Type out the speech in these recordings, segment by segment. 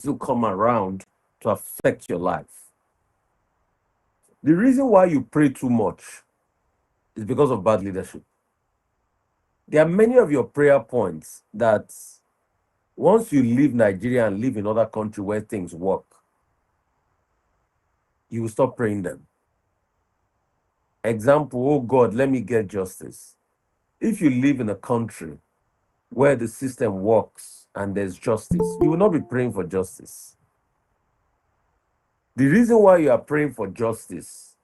still come around to affect your life. The reason why you pray too much is because of bad leadership. There are many of your prayer points that once you leave Nigeria and live in other country where things work, you will stop praying them. Example, oh God, let me get justice. If you live in a country where the system works and there's justice, you will not be praying for justice. The reason why you are praying for justice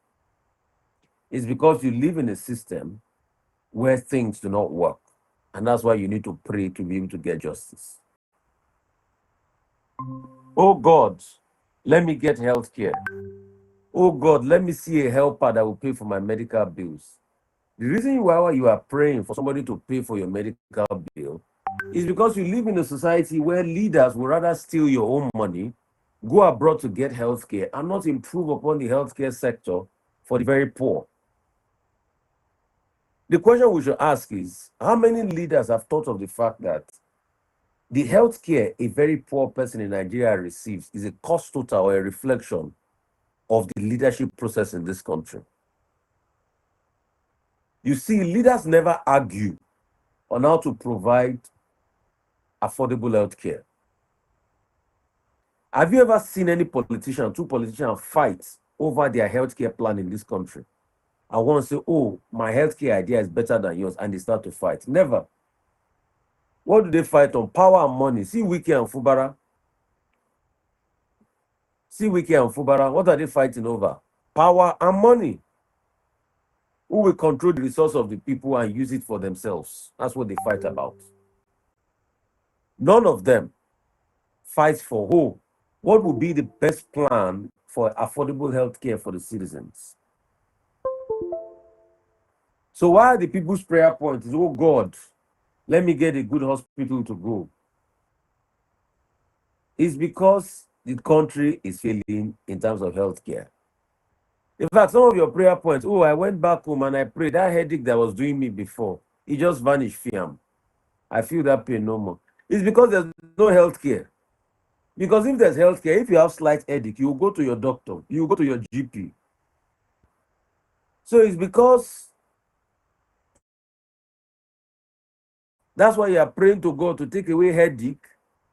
is because you live in a system where things do not work. And that's why you need to pray to be able to get justice. Oh God, let me get health care. Oh God, let me see a helper that will pay for my medical bills. The reason why you are praying for somebody to pay for your medical bill is because you live in a society where leaders will rather steal your own money, go abroad to get healthcare, and not improve upon the healthcare sector for the very poor. The question we should ask is, how many leaders have thought of the fact that the healthcare a very poor person in Nigeria receives is a cost total or a reflection of the leadership process in this country? You see, leaders never argue on how to provide affordable health care. Have you ever seen any politician, two politicians fight over their healthcare plan in this country? I want to say, oh, my healthcare idea is better than yours, and they start to fight. Never. What do they fight on? Power and money. See Wiki and Fubara. See Wiki and Fubara. What are they fighting over? Power and money. Who will control the resource of the people and use it for themselves? That's what they fight about. None of them fights for who? What would be the best plan for affordable health care for the citizens? So why are the people's prayer point is, oh God, let me get a good hospital to go? It's because the country is failing in terms of health care. In fact, some of your prayer points, oh, I went back home and I prayed. That headache that was doing me before, it just vanished, fiam. I feel that pain no more. It's because there's no health care. Because if there's health care, if you have slight headache, you go to your doctor, you go to your GP. So it's because that's why you are praying to God to take away headache,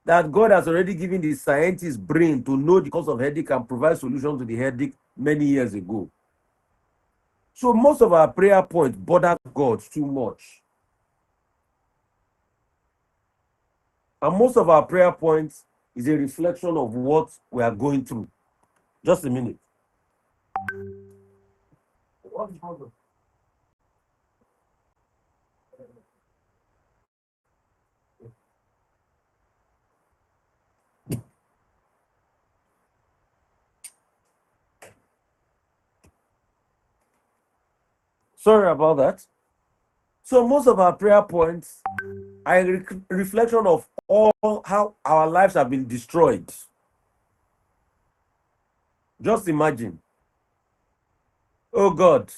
that God has already given the scientist's brain to know the cause of headache and provide solutions to the headache many years ago. So most of our prayer points bother God too much. And most of our prayer points is a reflection of what we are going through. Just a minute. Sorry about that. So most of our prayer points are a reflection of all how our lives have been destroyed. Just imagine. Oh God,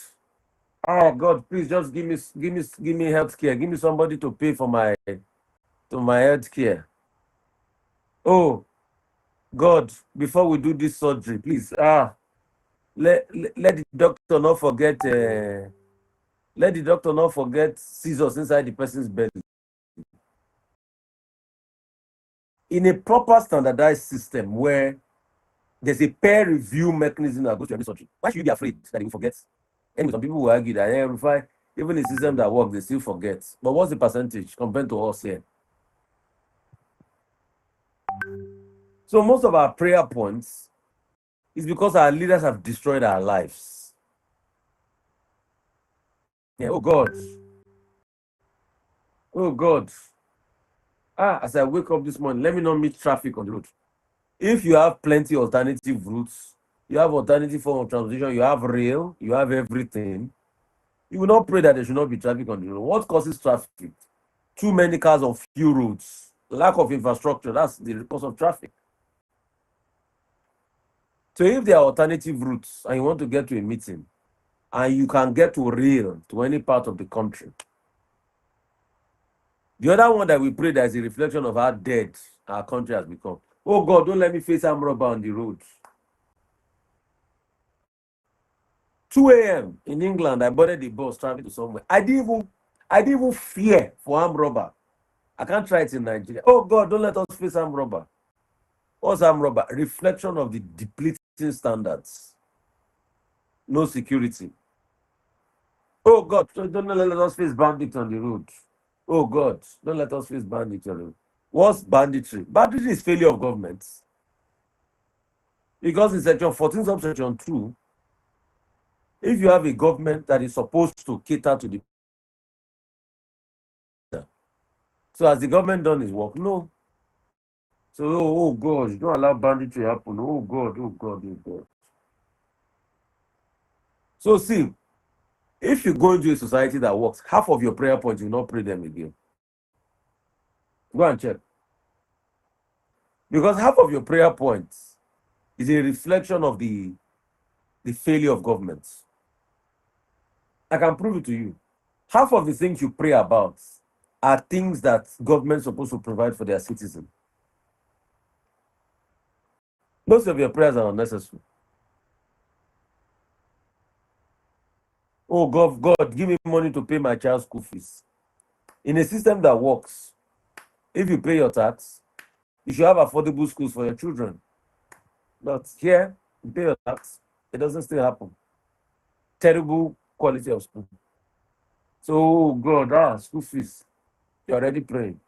please just give me health care. Give me somebody to pay for my health care. Oh God, before we do this surgery, please let the doctor not forget scissors inside the person's belly. In a proper standardized system where there's a peer review mechanism that goes to every surgery, why should you be afraid that he will forget? Anyway, some people will argue that Rufai, even a system that works, they still forget. But what's the percentage compared to us here? So most of our prayer points is because our leaders have destroyed our lives. Yeah, oh God. Oh God. As I wake up this morning, let me not meet traffic on the road. If you have plenty alternative routes, you have alternative form of transportation, you have rail, you have everything, you will not pray that there should not be traffic on the road. What causes traffic? Too many cars on few roads, lack of infrastructure, that's the cause of traffic. So if there are alternative routes and you want to get to a meeting and you can get to rail to any part of the country, the other one that we pray that is a reflection of how dead our country has become. Oh God, don't let me face armed robber on the road. 2 a.m. in England, I boarded the bus traveling to somewhere. I didn't even fear for armed robber. I can't try it in Nigeria. Oh God, don't let us face armed robber. What's armed robber? Reflection of the depleting standards. No security. Oh God, don't let us face bandits on the road. Oh God, don't let us face bandits on the road. What's banditry? Banditry is failure of government. Because in section 14, subsection 2, if you have a government that is supposed to cater to the, so has the government done its work? No. So, oh God, don't allow banditry to happen. Oh God, oh God, oh God. So see, if you go into a society that works, half of your prayer points, you will not pray them again. Go and check. Because half of your prayer points is a reflection of the failure of governments. I can prove it to you. Half of the things you pray about are things that government's supposed to provide for their citizens. Most of your prayers are unnecessary. Oh God, give me money to pay my child's school fees. In a system that works, if you pay your tax, you should have affordable schools for your children. But here, you pay your tax, it doesn't still happen. Terrible quality of school. So, oh God, school fees, you're already praying.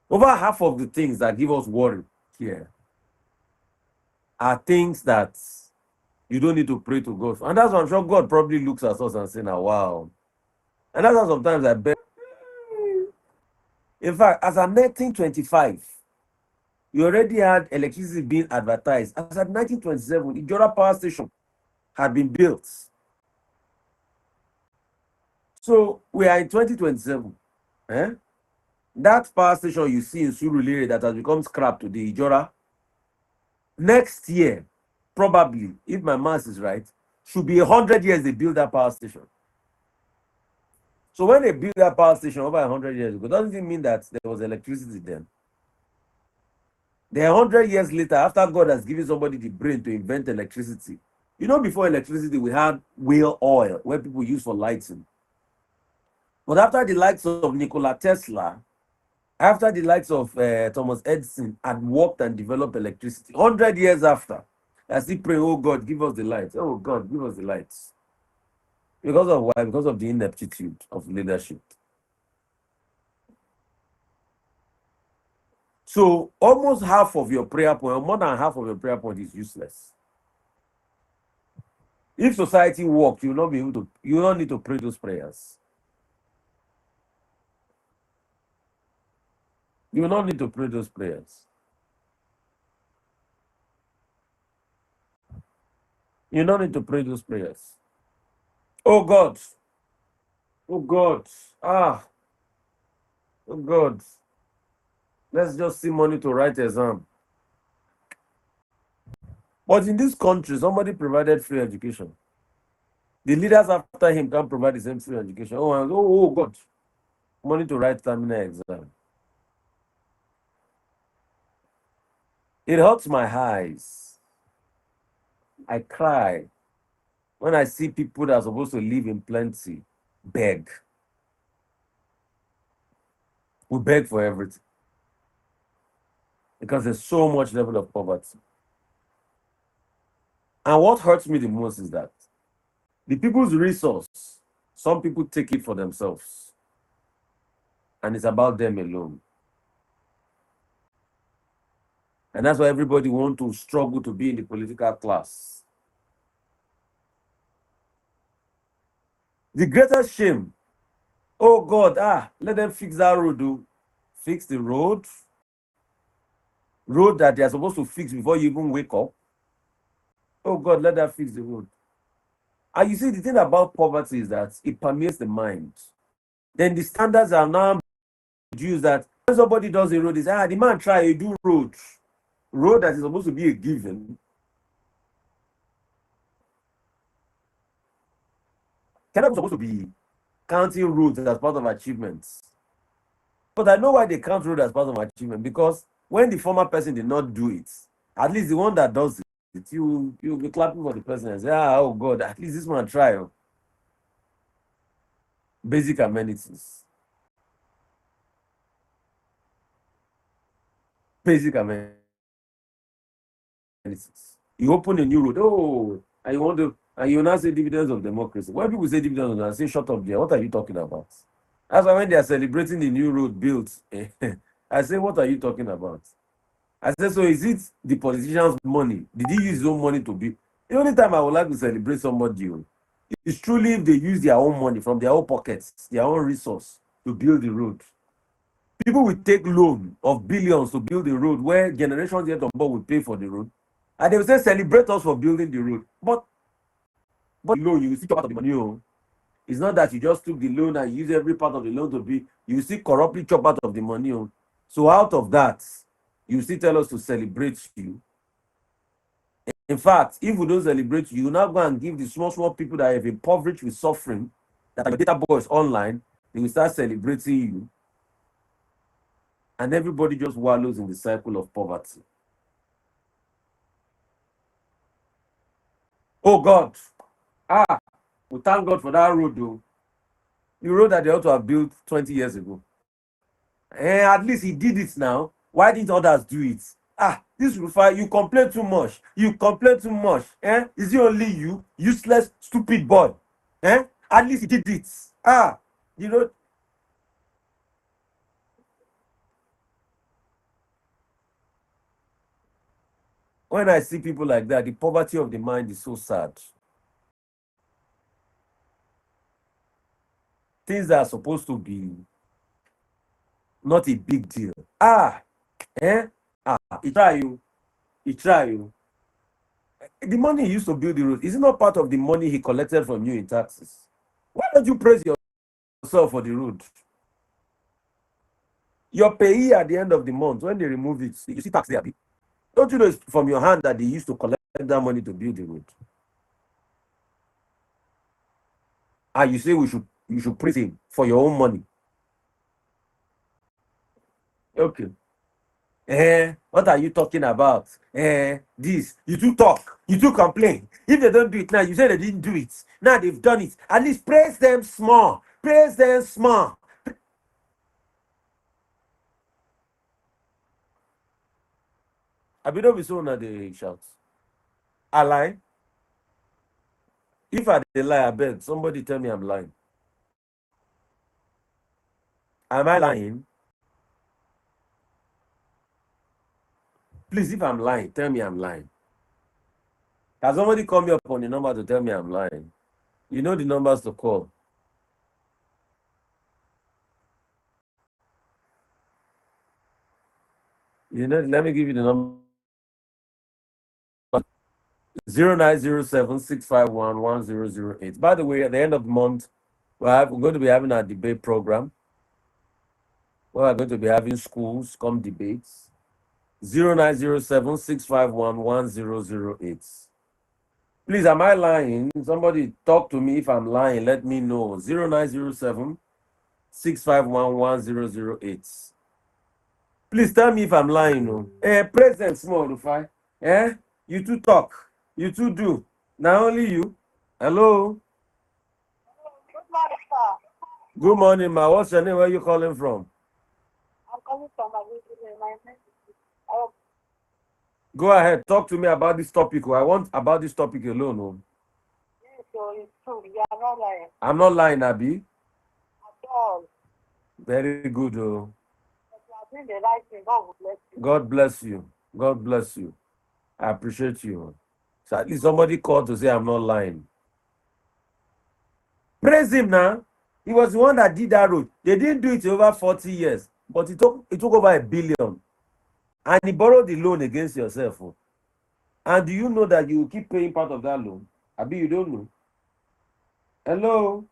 Over half of the things that give us worry here are things that you don't need to pray to God for. And that's why I'm sure God probably looks at us and says, now, wow. And that's why sometimes I bet. In fact, as at 1925, you already had electricity being advertised. As at 1927, the Ijora power station had been built. So we are in 2027. That power station you see in Surulere that has become scrap to the Ijora, next year, probably, if my math is right, should be 100 years they build that power station. So when they built that power station over 100 years ago, doesn't it mean that there was electricity then? Then 100 years later, after God has given somebody the brain to invent electricity, before electricity, we had whale oil where people use for lighting. But after the likes of Nikola Tesla, after the likes of Thomas Edison had worked and developed electricity, 100 years after, I still pray, oh God, give us the lights. Oh God, give us the lights. Because of why? Because of the ineptitude of leadership. So almost half of your prayer point, or more than half of your prayer point is useless. If society worked, you will not be able to, you will not need to pray those prayers. You will not need to pray those prayers. You don't need to pray those prayers. Oh God. Oh God. Oh God. Let's just see money to write exam. But in this country, somebody provided free education. The leaders after him can't provide the same free education. Oh God. Money to write terminal exam. It hurts my eyes. I cry when I see people that are supposed to live in plenty beg. We beg for everything because there's so much level of poverty. And what hurts me the most is that the people's resource, some people take it for themselves, and it's about them alone. And that's why everybody wants to struggle to be in the political class. The greatest shame, oh God, let them fix that road, fix the road that they are supposed to fix before you even wake up. Oh God, let that fix the road. And you see, the thing about poverty is that it permeates the mind. Then the standards are now used that when somebody does a road, they say, the man try to do road that is supposed to be a given. Cannot be supposed to be counting roads as part of achievements. But I know why they count road as part of achievement, because when the former person did not do it, at least the one that does it, you'll be clapping for the person and say, oh God, at least this one try. Oh. Basic amenities. Basic amenities. You open a new road, and you want to, and you now say dividends of democracy. When people say dividends, I say shut up there. What are you talking about? That's why when they are celebrating the new road built, I say, what are you talking about? I said, so is it the politician's money? Did he use his own money to build? The only time I would like to celebrate somebody is truly if they use their own money from their own pockets, their own resource to build the road. People will take loan of billions to build the road where generations yet on board will pay for the road. And they will say, celebrate us for building the road. But loan, you will still chop out of the money. Oh. It's not that you just took the loan and use every part of the loan to be, you still corruptly chop out of the money. Oh. So out of that, you still tell us to celebrate you. In fact, if we don't celebrate you, you now go and give the small people that have impoverished with suffering, that are your data boys online, they will start celebrating you. And everybody just wallows in the cycle of poverty. Oh God. We thank God for that road, though. The road that they ought to have built 20 years ago. And at least he did it now. Why didn't others do it? This Rufai, you complain too much. You complain too much. Is it only you? Useless, stupid boy. At least he did it. You know. When I see people like that, the poverty of the mind is so sad. Things that are supposed to be not a big deal. He try you. He try you. The money he used to build the road, is it not part of the money he collected from you in taxes? Why don't you praise yourself for the road? Your payee at the end of the month, when they remove it, you see tax there. Don't you know it's from your hand that they used to collect that money to build the road? And you say you should praise him for your own money. Okay. What are you talking about? This. You too talk. You too complain. If they don't do it now, you say they didn't do it. Now they've done it. At least praise them small. Praise them small. I don't be so now they shout. I lie. If I dey lie, I beg somebody tell me I'm lying. Am I lying? Please, if I'm lying, tell me I'm lying. Can somebody call me up on the number to tell me I'm lying? You know the numbers to call. Let me give you the number. 0907-651-1008. By the way, at the end of the month, we're going to be having our debate program. We're going to be having schools come debates. 0907-651-1008. Please, am I lying? Somebody talk to me if I'm lying. Let me know. 0907-651-1008. Please tell me if I'm lying. No. President small, Rufai. You two talk. You two do. Now only you. Hello. Good morning, sir. Good morning, ma. What's your name? Where are you calling from? I'm coming from my Go ahead. Talk to me about this topic. I want about this topic alone. Oh. Yes, so it's true. You are not lying I'm not lying, Abi. at all. Very good. Oh. But you are doing the right thing. God will bless you. God bless you. God bless you. I appreciate you. So at least somebody called to say I'm not lying. Praise him now. He was the one that did that road. They didn't do it in over 40 years, but it took over $1 billion. And he borrowed the loan against yourself. Oh. And do you know that you will keep paying part of that loan? Abi, you don't know. Hello?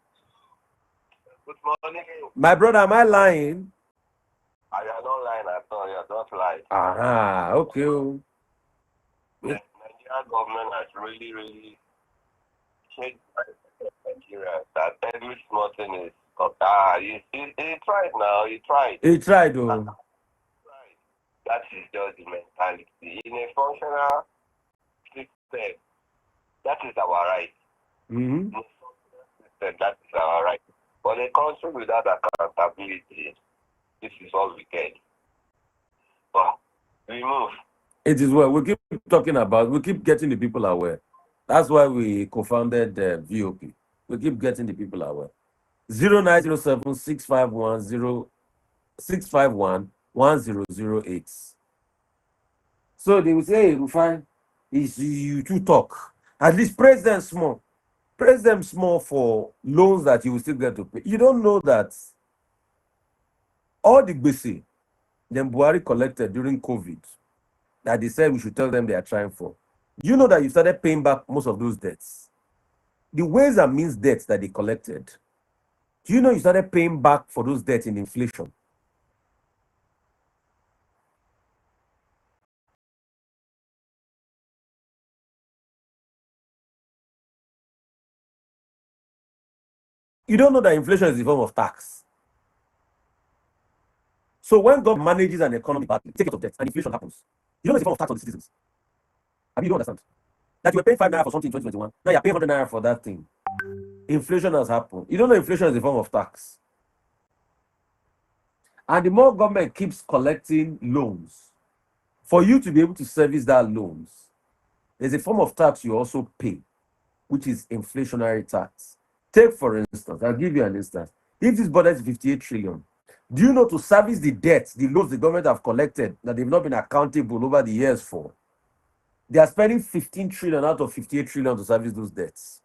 Good morning. My brother, am I lying? I am not lying at all. You are not lying. Okay. The Nigerian government has really changed Nigeria. That every small thing is he tried now. He tried. He tried, though. That is just the mentality. In a functional system, that is our right. Mm-hmm. In a functional system, that is our right. But a country without accountability, this is all we get. But we move. It is well. We keep talking about. We keep getting the people aware. That's why we co-founded VOP. We keep getting the people aware. 0907-651-1008. So they will say, hey, Rufai, is you to talk. At least praise them small. Praise them small for loans that you will still get to pay. You don't know that all the BC then Buhari collected during COVID that they said we should tell them they are trying for. You know that you started paying back most of those debts. The ways and means debts that they collected. Do you know you started paying back for those debts in inflation? You don't know that inflation is a form of tax. So when government manages an economy badly, take it of debt, and inflation happens, you know it's a form of tax on the citizens. I mean, you don't understand that you were paying 5 naira for something in 2021. Now you're paying 100 naira for that thing. Inflation has happened. You don't know inflation is a form of tax. And the more government keeps collecting loans, for you to be able to service that loans, there's a form of tax you also pay, which is inflationary tax. Take, for instance, I'll give you an instance. If this budget is 58 trillion, do you know to service the debts, the loans the government have collected that they've not been accountable over the years for, they are spending 15 trillion out of 58 trillion to service those debts.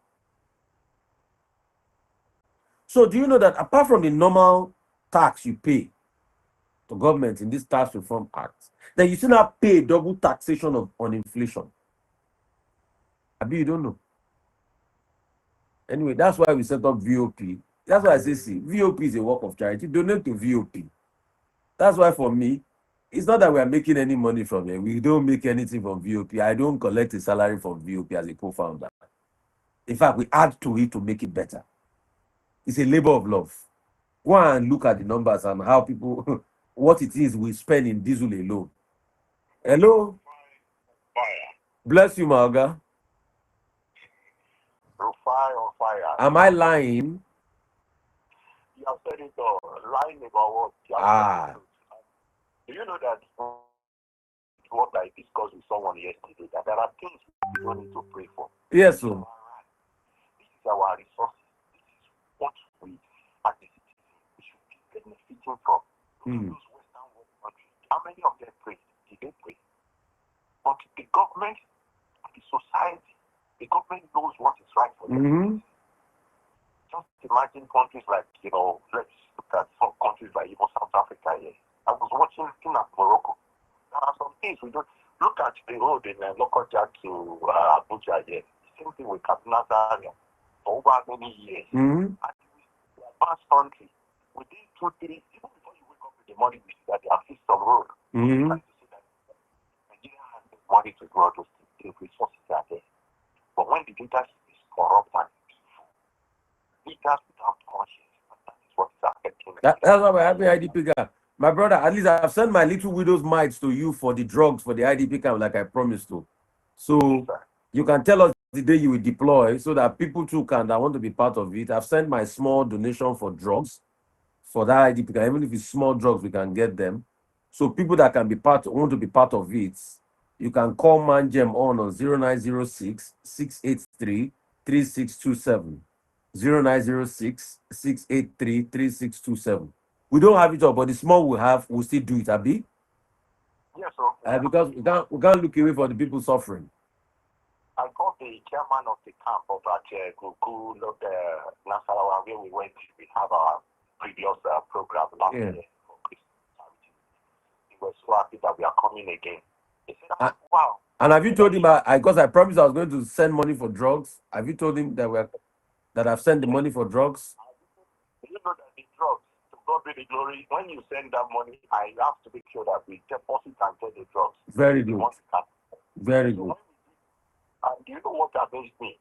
So do you know that apart from the normal tax you pay to government in this Tax Reform Act, then you still have pay double taxation on inflation? Abi, you don't know. Anyway, that's why we set up VOP. That's why I say, see, VOP is a work of charity. Donate to VOP. That's why for me, it's not that we are making any money from it. We don't make anything from VOP. I don't collect a salary from VOP as a co-founder. In fact, we add to it to make it better. It's a labor of love. Go and look at the numbers and how people, what it is we spend in diesel alone. Hello? Fire. Bless you, Malga. Rufai on fire. Am I lying? You have said it all. Lying about what? You have Ah. said it all. Do you know that what I discussed with someone yesterday, that there are things we don't need to pray for? Yes, sir. This is our resources. This is what we, as a citizen, we should be benefiting from. Hmm. Those Western world countries, how many of them pray? Did they pray? But the government, the society, the government knows what is right for them. Mm-hmm. Just imagine countries like, let's look at some countries like even South Africa here. I was looking at Morocco. There are some things we don't look at the road in Lokoja to Abuja here. Same thing with Kaduna Zaria for over many years. Mm-hmm. And the advanced country, within 2-3, even before you wake up in the morning, you see that they have fixed some road. Mm-hmm. Trying to see that Nigeria has the money to do all those things. The resources are there. But when the leadership is corrupt and evil, leaders without conscience, that is what is affecting That's why we're having IDP camp. My brother, at least I've sent my little widow's mites to you for the drugs for the IDP camp, like I promised to. So you can tell us the day you will deploy so that people too can that want to be part of it. I've sent my small donation for drugs for that IDP camp. Even if it's small drugs, we can get them. So people that can be want to be part of it, you can call Manjem on 0906 683 3627. 0906 683 3627. We don't have it all, but the small we have, we'll still do it, Abi. Yes, sir. Because we can't look away for the people suffering. I got the chairman of the camp of Gugu, Nasarawa, where we went. We have our previous program last year for Christmas charity. He was so happy that we are coming again. He said, wow. And have you told him, because I promised I was going to send money for drugs, have you told him that I've sent the money for drugs? You know that the drugs, to God be the glory, when you send that money, I have to make sure that we deposit and get the drugs. Very good. Very good. And do you know what amazed me?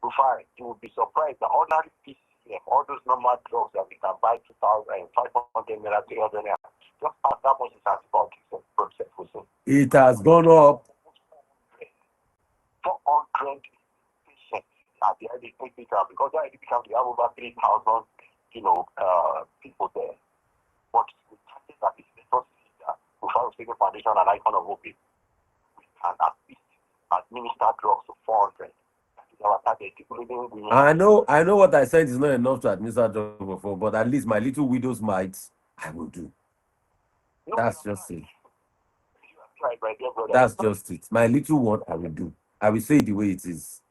Rufai, you will be surprised that ordinary PCM, all those normal drugs that we can buy 2,500 naira, 300 naira, Just add that much is antibiotics process for some. It has gone up. 400 patients at the IDP camp, because the IDP camp, we have over 3,000, people there. But we target that is let us see that Rufai Oseni Foundation and Icon of Hope, we can at least administer drugs to 400. That is our target. I know what I said is not enough to administer drugs before, but at least my little widow's mites, I will do. That's just it. That's just it. My little one, I will do. I will say it the way it is.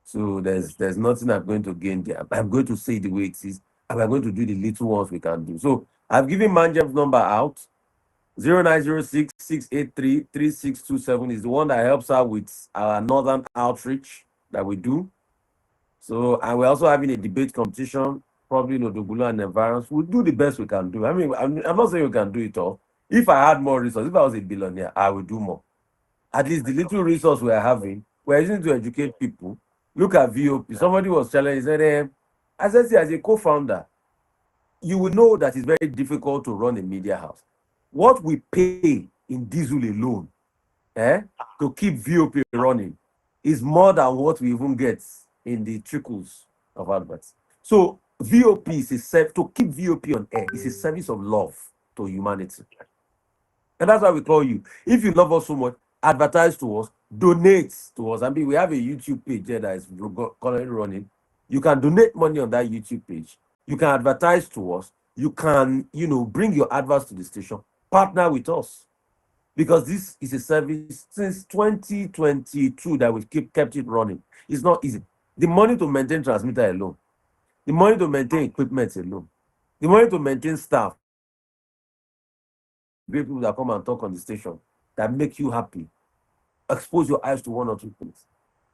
So there's nothing I'm going to gain there. I'm going to say it the way it is, and we're going to do the little ones we can do. So I've given Manjev's number out. 0906-683-3627 is the one that helps out with our northern outreach that we do. So, and we're also having a debate competition, probably in Odogulu and environs. We'll do the best we can do. I mean, I'm not saying we can do it all. If I had more resources, if I was a billionaire, I would do more. At least the little resource we're having, we're using to educate people. Look at VOP. Somebody was challenged, said, as I say, as a co-founder, you will know that it's very difficult to run a media house. What we pay in diesel alone to keep VOP running is more than what we even get in the trickles of adverts. So VOP is to keep VOP on air is a service of love to humanity. And that's why we call you. If you love us so much, advertise to us, donate to us. I mean, we have a YouTube page there that is currently running. You can donate money on that YouTube page. You can advertise to us. You can, bring your adverts to the station. Partner with us. Because this is a service since 2022 that we've kept it running. It's not easy. The money to maintain transmitter alone. The money to maintain equipment alone. The money to maintain staff. People that come and talk on the station that make you happy. Expose your eyes to one or two things.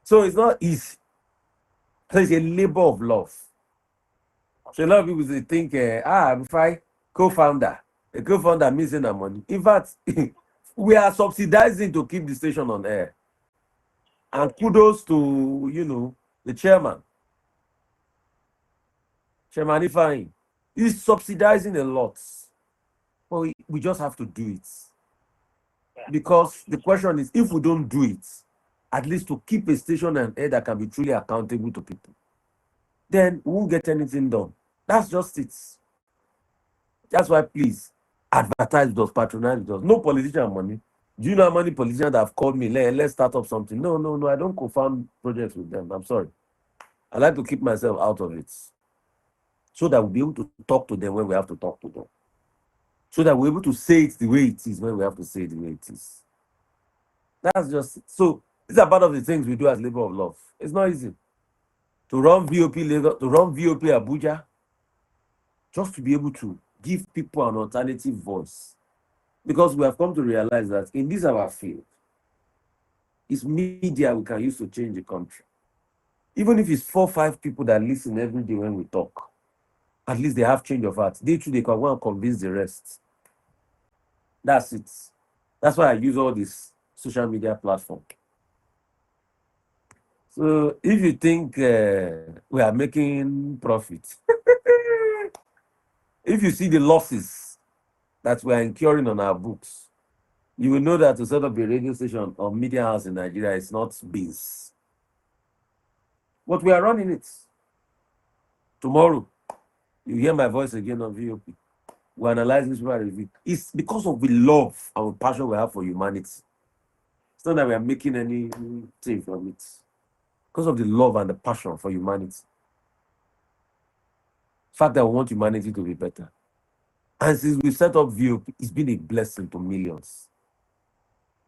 So it's not easy. So it's a labor of love. So a lot of people they think, Rufai, co-founder. A co-founder missing the money. In fact, we are subsidizing to keep the station on air. And kudos to, the chairman. Chairman Ifeanyi. He's subsidizing a lot. But we just have to do it. Because the question is, if we don't do it, at least to keep a station on air that can be truly accountable to people, then we won't get anything done. That's just it. That's why, please, advertise with us, patronize with us. No politician money. Do you know how many politicians that have called me, let's start up something? No, I don't co-found projects with them. I'm sorry. I like to keep myself out of it. So that we'll be able to talk to them when we have to talk to them. So that we're able to say it the way it is when we have to say it the way it is. That's just it. So these are part of the things we do as labor of love. It's not easy. To run VOP Lagos, to run VOP Abuja, just to be able to give people an alternative voice. Because we have come to realize that in this our field, it's media we can use to change the country. Even if it's 4 or 5 people that listen every day when we talk, at least they have change of heart. They too, they can go and convince the rest. That's it. That's why I use all this social media platform. So if you think we are making profit, if you see the losses that we are incurring on our books, you will know that to set up a radio station or media house in Nigeria is not biz. But we are running it. Tomorrow, you hear my voice again on VOP. We analyze this review. It's because of the love and the passion we have for humanity. It's not that we are making anything from it. Because of the love and the passion for humanity. The fact that we want humanity to be better. And since we set up VOP, it's been a blessing to millions.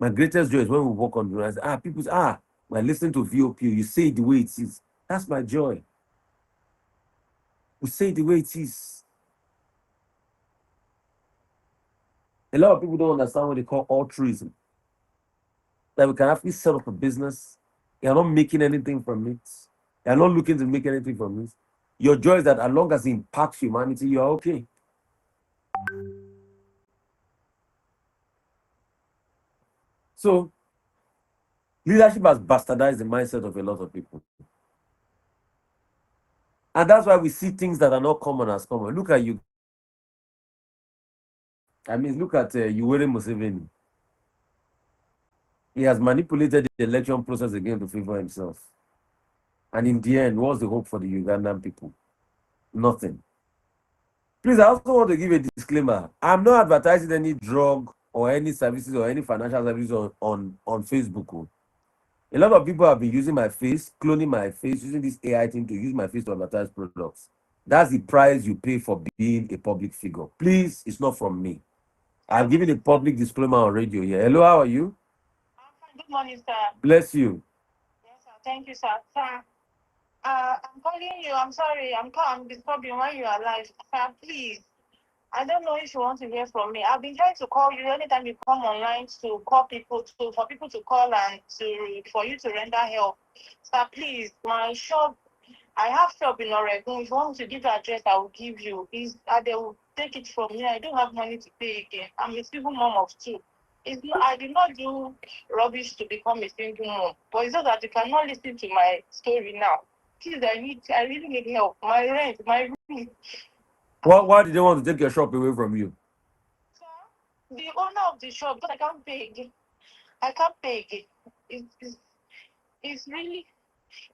My greatest joy is when we walk on the road and say, people say, we're listening to VOP, you say it the way it is. That's my joy. We say it the way it is. A lot of people don't understand what they call altruism. That we can actually set up a business. You're not making anything from it. You're not looking to make anything from it. Your joy is that as long as it impacts humanity, you're okay. So, leadership has bastardized the mindset of a lot of people. And that's why we see things that are not common as common. Look at you. I mean, look at Yoweri Museveni. He has manipulated the election process again to favor himself. And in the end, what's the hope for the Ugandan people? Nothing. Please, I also want to give a disclaimer. I'm not advertising any drug or any services or any financial services on Facebook. Oh. A lot of people have been using my face, cloning my face, using this AI thing to use my face to advertise products. That's the price you pay for being a public figure. Please, it's not from me. I'm giving a public disclaimer on radio here. Hello, how are you? I'm fine. Good morning, sir. Bless you. Yes, sir. Thank you, sir. Sir, I'm calling you. I'm sorry. I'm disturbing when you are live. Sir, please. I don't know if you want to hear from me. I've been trying to call you anytime you come online to call people for people to call and for you to render help. Sir, please, my shop. I have shop in Oregon. If you want to give the address, I will give you. They will take it from me. I don't have money to pay again. I'm a single mom of two. I did not do rubbish to become a single mom. But it's just that you cannot listen to my story now. Please, I really need help. My rent, my room. Why did they want to take your shop away from you? Sir, the owner of the shop, because I can't pay again. I can't pay again. It's, it's really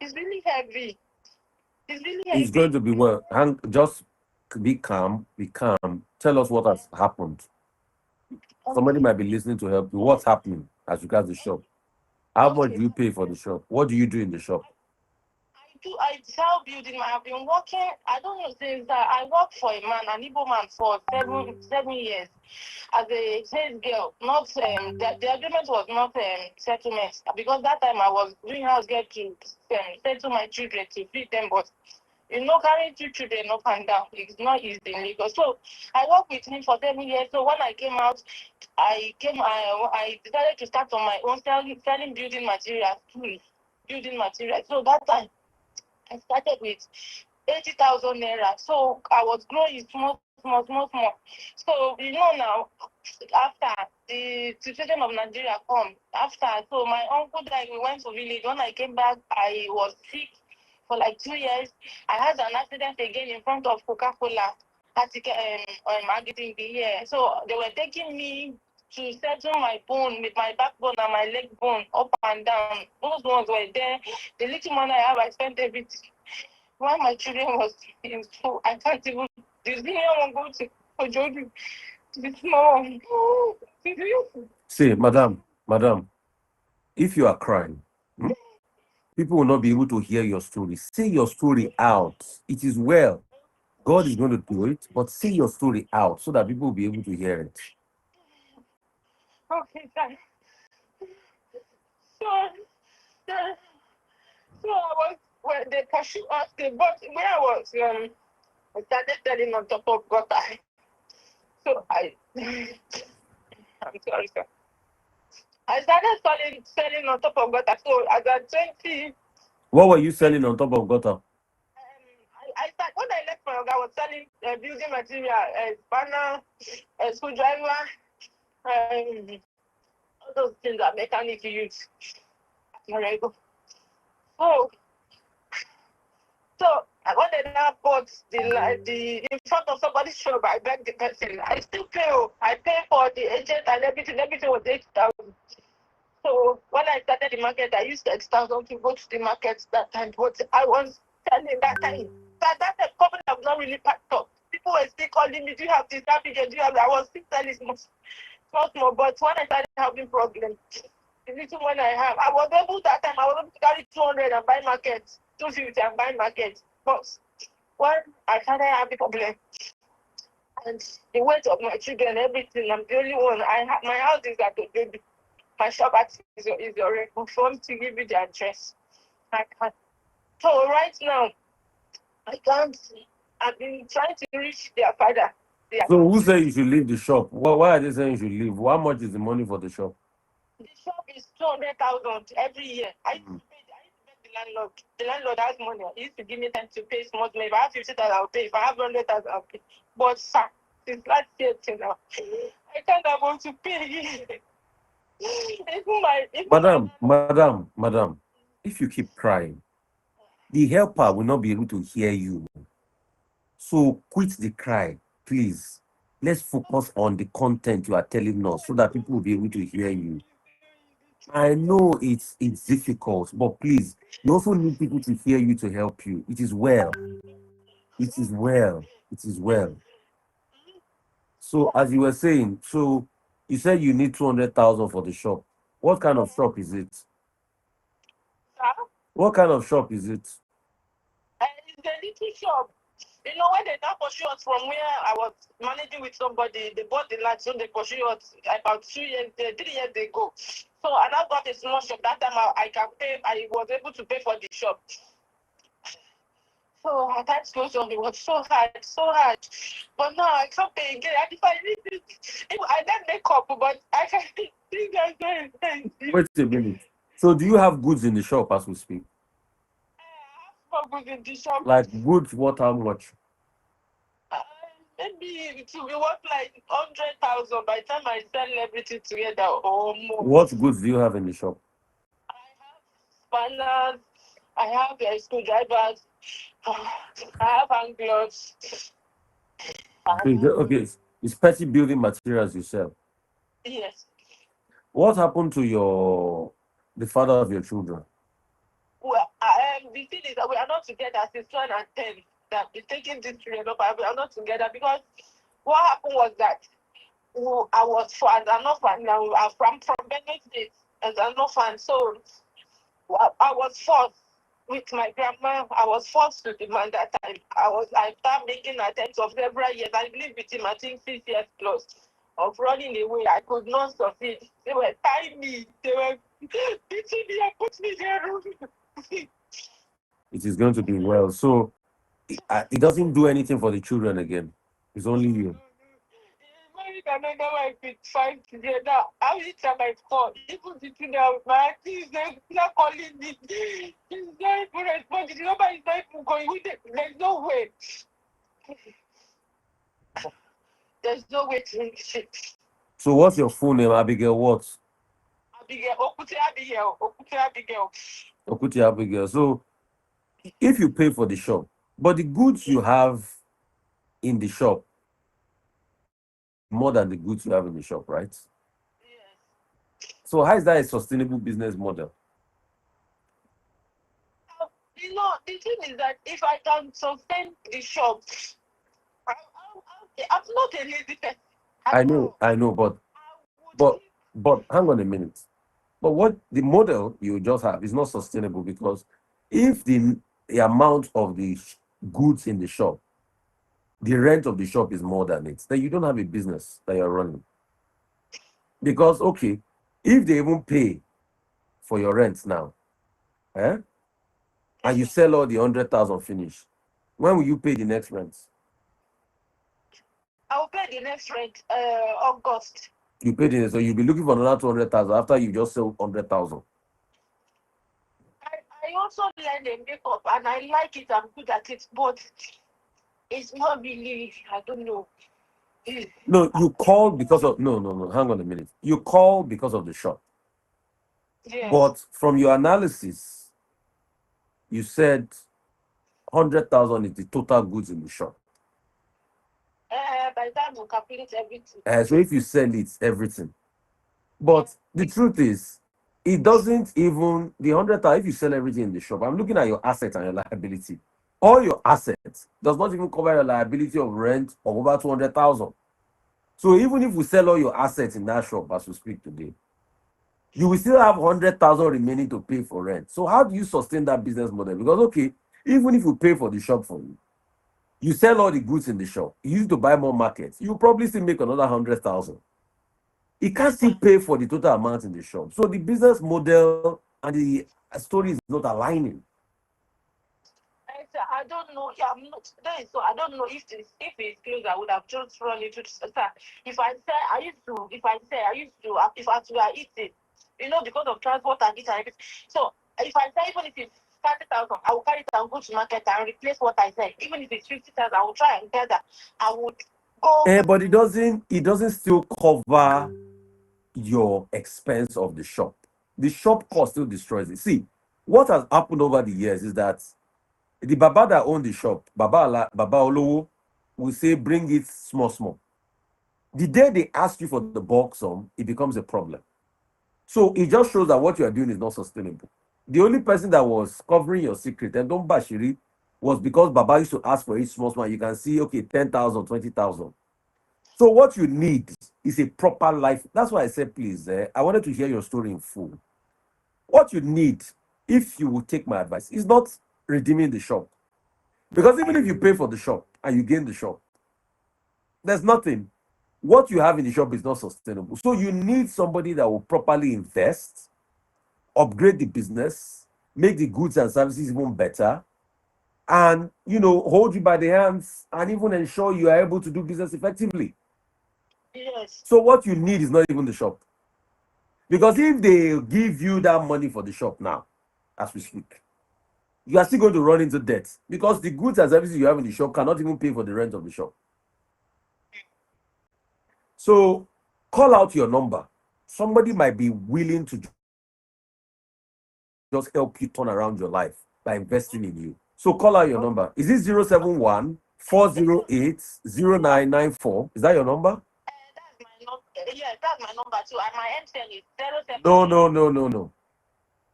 it's really heavy. It's really It's heavy. going to be well. Just be calm. Be calm. Tell us what has happened. Somebody might be listening to help you. What's happening as regards the shop? How much Okay. do you pay for the shop? What do you do in the shop? I sell building. I've been working, I don't know, since I worked for a man, an Igbo man, for 7 years as a sales girl. Not the agreement was not settlement, because that time I was doing house girl to settle my children, to feed them, but carrying two children up and down, it's not easy in Lagos. So I worked with him for 7 years. So when I came out, I decided to start on my own, selling building materials, tools, building materials. So that time I started with 80,000 naira. So I was growing small. So now, after the situation of Nigeria come, so my uncle died, we went to village. When I came back, I was sick for like 2 years. I had an accident again in front of Coca-Cola at marketing here. So they were taking me to settle my bone with my backbone and my leg bone up and down. Those ones were there. The little money I have, I spent everything. While my children was in school, I can't even. The senior one go to Ojodu, to the small one. See, madam, if you are crying, people will not be able to hear your story. Say your story out. It is well. God is going to do it, but say your story out so that people will be able to hear it. Okay, sir. So, uh, so I was, when they pursue us, but where I was, I started selling on top of gutter. So I'm sorry, sir. I started selling on top of gutter. So as at 20, What were you selling on top of gutter? when I left my work, I was selling building material, spanner, screwdriver, um, all those things that mechanics use. So, so when they now bought the in front of somebody's shop, I begged the person. I still pay. I pay for the agent and everything. Everything was 8,000. So when I started the market, I used 6,000 to go to the market that time. But I was selling that time. But that the company was not really packed up. People were still calling me, do you have this, that big, do you have that? I was still selling small. But when I started having problems, the little one I have, I was able to carry 200 and buy market, 250 and buy market. But when I started having problems, and the weight of my children, everything, I'm the only one. My house is at the baby. My shop is already confirmed to give you the address. I can't. So right now, I can't. I've been trying to reach their father. So who said you should leave the shop? Why are they saying you should leave? How much is the money for the shop? The shop is 200,000 every year. I used to pay the landlord. The landlord has money. He used to give me time to pay small money. If I have 50,000, I'll pay. If I have 100,000, I'll pay. But sir, since last year till now, I can't afford to pay. Madam, if you keep crying, the helper will not be able to hear you. So quit the cry, please. let's focus on the content you are telling us so that people will be able to hear you. I know it's difficult, but please, you also need people to hear you to help you. It is well. It is well. It is well. So as you were saying, so you said you need 200,000 for the shop. What kind of shop is it? Sir, What kind of shop is it? it's a little shop. You know, when they now pursue us from where I was managing with somebody, they bought the land, so they pursue us about 2 years, 3 years ago. So I now got a small shop. That time I can pay, I was able to pay for the shop. So I can't close on it was so hard, so hard. But now I can't pay again. And if I need it, if I don't make up, but I can think again. Wait a minute. So do you have goods in the shop as we speak? I have good in the shop. Like goods, what, how much? Uh, Maybe it will be worth like 100,000 by the time I sell everything together or more. What goods do you have in the shop? I have spanners, I have screwdrivers, I have hand gloves. Okay, it's petty building materials you sell. Yes. What happened to the father of your children? Well, the thing is that we are not together since 2010. That we're taking this trade up, we are not together because what happened was that I was for as an orphan. Now I'm from Benue State as an orphan, so I was forced with my grandma. I was forced to demand that time. I started making attempts of several years. I lived with him, I think 6 years plus of running away. I could not succeed. They were tying me. They were beating me and put me in their room. It is going to be well. So it doesn't do anything for the children again. It's only you. Married another wife with 5 together. How many times I call? Even between them, my auntie is not calling me. She's not even responding. The number is not even going. There's no way. There's no way to reach it. So what's your full name, Abigail? What? Abigail, Okute Abigail, Okute Abigail. Okuti Abigail. So if you pay for the shop, but the goods you have in the shop is more than the goods you have in the shop, right? Yes. So how is that a sustainable business model? You know, the thing is that if I can sustain the shop, I'm not a lazy person. I know, but I would but keep. but hang on a minute. But what the model you just have is not sustainable because if the amount of the goods in the shop, the rent of the shop is more than it, then you don't have a business that you're running. Because okay, if they even pay for your rent now, eh, and you sell all the 100,000 finish, when will you pay the next rent? I'll pay the next rent, August. You pay the so you'll be looking for another 200,000 after you just sell 100,000. I also learn the makeup and I like it. I'm good at it, but it's not really. I don't know. No, you call because of no. Hang on a minute. You call because of the shop, Yes. but from your analysis, you said 100,000 is the total goods in the shop. By the time we calculate everything. So if you sell it, everything. But the truth is, it doesn't even the 100,000. If you sell everything in the shop, I'm looking at your assets and your liability. All your assets does not even cover your liability of rent of over 200,000. So even if we sell all your assets in that shop as we speak today, you will still have 100,000 remaining to pay for rent. So how do you sustain that business model? Because okay, even if you pay for the shop for you sell all the goods in the shop, you use to buy more markets, you probably still make another 100,000. It can't still pay for the total amount in the shop. So the business model and the story is not aligning. I don't know. Yeah, I'm not. So I don't know if it's closed. I would have just run into the sir. If I say I used to, if I say I used to, if I were eating, because of transport and this and everything. So if I say even if it's 30,000, I will carry it and go to market and replace what I said. Even if it's 50,000, I will try and get that. I would go. But it doesn't still cover your expense of the shop. The shop cost still destroys it. See, what has happened over the years is that the Baba that owned the shop, Baba Olowo, will say, bring it small, small. The day they ask you for the bulk sum, it becomes a problem. So it just shows that what you are doing is not sustainable. The only person that was covering your secret, and don't bashiri, was because Baba used to ask for each small one. You can see, okay, 10,000, 20,000. So what you need is a proper life. That's why I said, please, I wanted to hear your story in full. What you need, if you will take my advice, is not redeeming the shop. Because even if you pay for the shop and you gain the shop, there's nothing. What you have in the shop is not sustainable. So you need somebody that will properly invest, upgrade the business, make the goods and services even better, and hold you by the hands and even ensure you are able to do business effectively. Yes. So what you need is not even the shop. Because if they give you that money for the shop now, as we speak, you are still going to run into debt because the goods and services you have in the shop cannot even pay for the rent of the shop. So call out your number. Somebody might be willing to just help you turn around your life by investing in you. So call out your number. Is it 071 408 0994? Is that your number? That's my number. Yes, that's my number too. And my MTN is 07. No.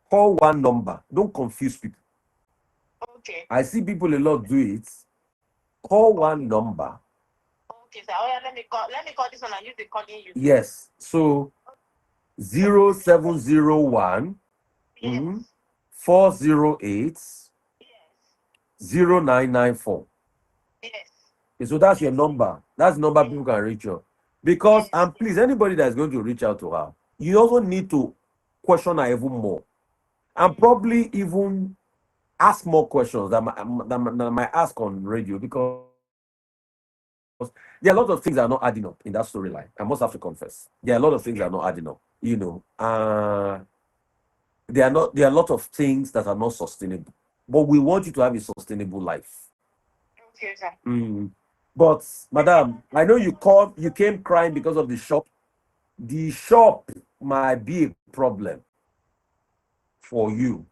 Call one number. Don't confuse people. Okay. I see people a lot do it. Call one number. Okay, so oh, yeah, let me call this one and use the calling you. Yes. So 0701 Yes. 408 Yes. 0994. Yes. Okay, so that's your number. That's the number people can reach you. Because, and please, anybody that's going to reach out to her, you also need to question her even more. And probably even ask more questions that might ask on radio, because there are a lot of things that are not adding up in that storyline. I must have to confess. There are a lot of things that are not adding up, there are a lot of things that are not sustainable. But we want you to have a sustainable life. Okay, sir. But madam, I know you came crying because of the shop. The shop might be a problem for you.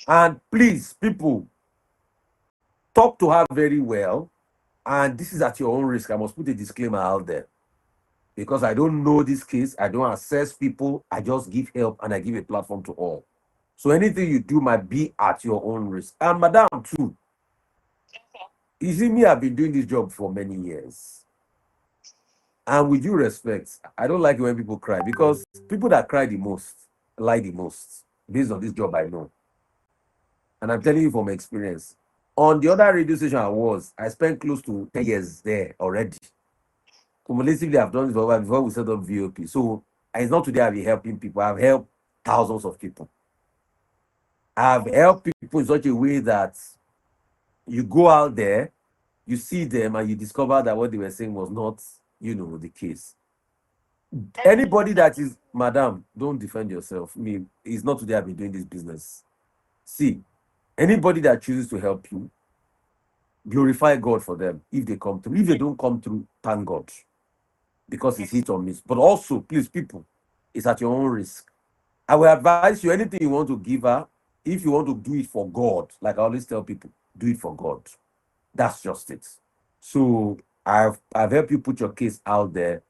And please, people, talk to her very well. And this is at your own risk. I must put a disclaimer out there. Because I don't know this case. I don't assess people. I just give help and I give a platform to all. So anything you do might be at your own risk. And madam, too, you see me, I've been doing this job for many years. And with due respect, I don't like it when people cry, because people that cry the most lie the most, based on this job I know. And I'm telling you from experience. On the other radio station I spent close to 10 years there already. Cumulatively, I've done this before we set up VOP. So it's not today I've been helping people. I've helped thousands of people. I've helped people in such a way that you go out there, you see them, and you discover that what they were saying was not, the case. Anybody that is, madam, don't defend yourself. Me, it's not today I've been doing this business. See, anybody that chooses to help you, glorify God for them if they come through. If they don't come through, thank God, because it's hit or miss. But also, please, people, it's at your own risk. I will advise you, anything you want to give her, if you want to do it for God, like I always tell people, do it for God. That's just it. So I've helped you put your case out there.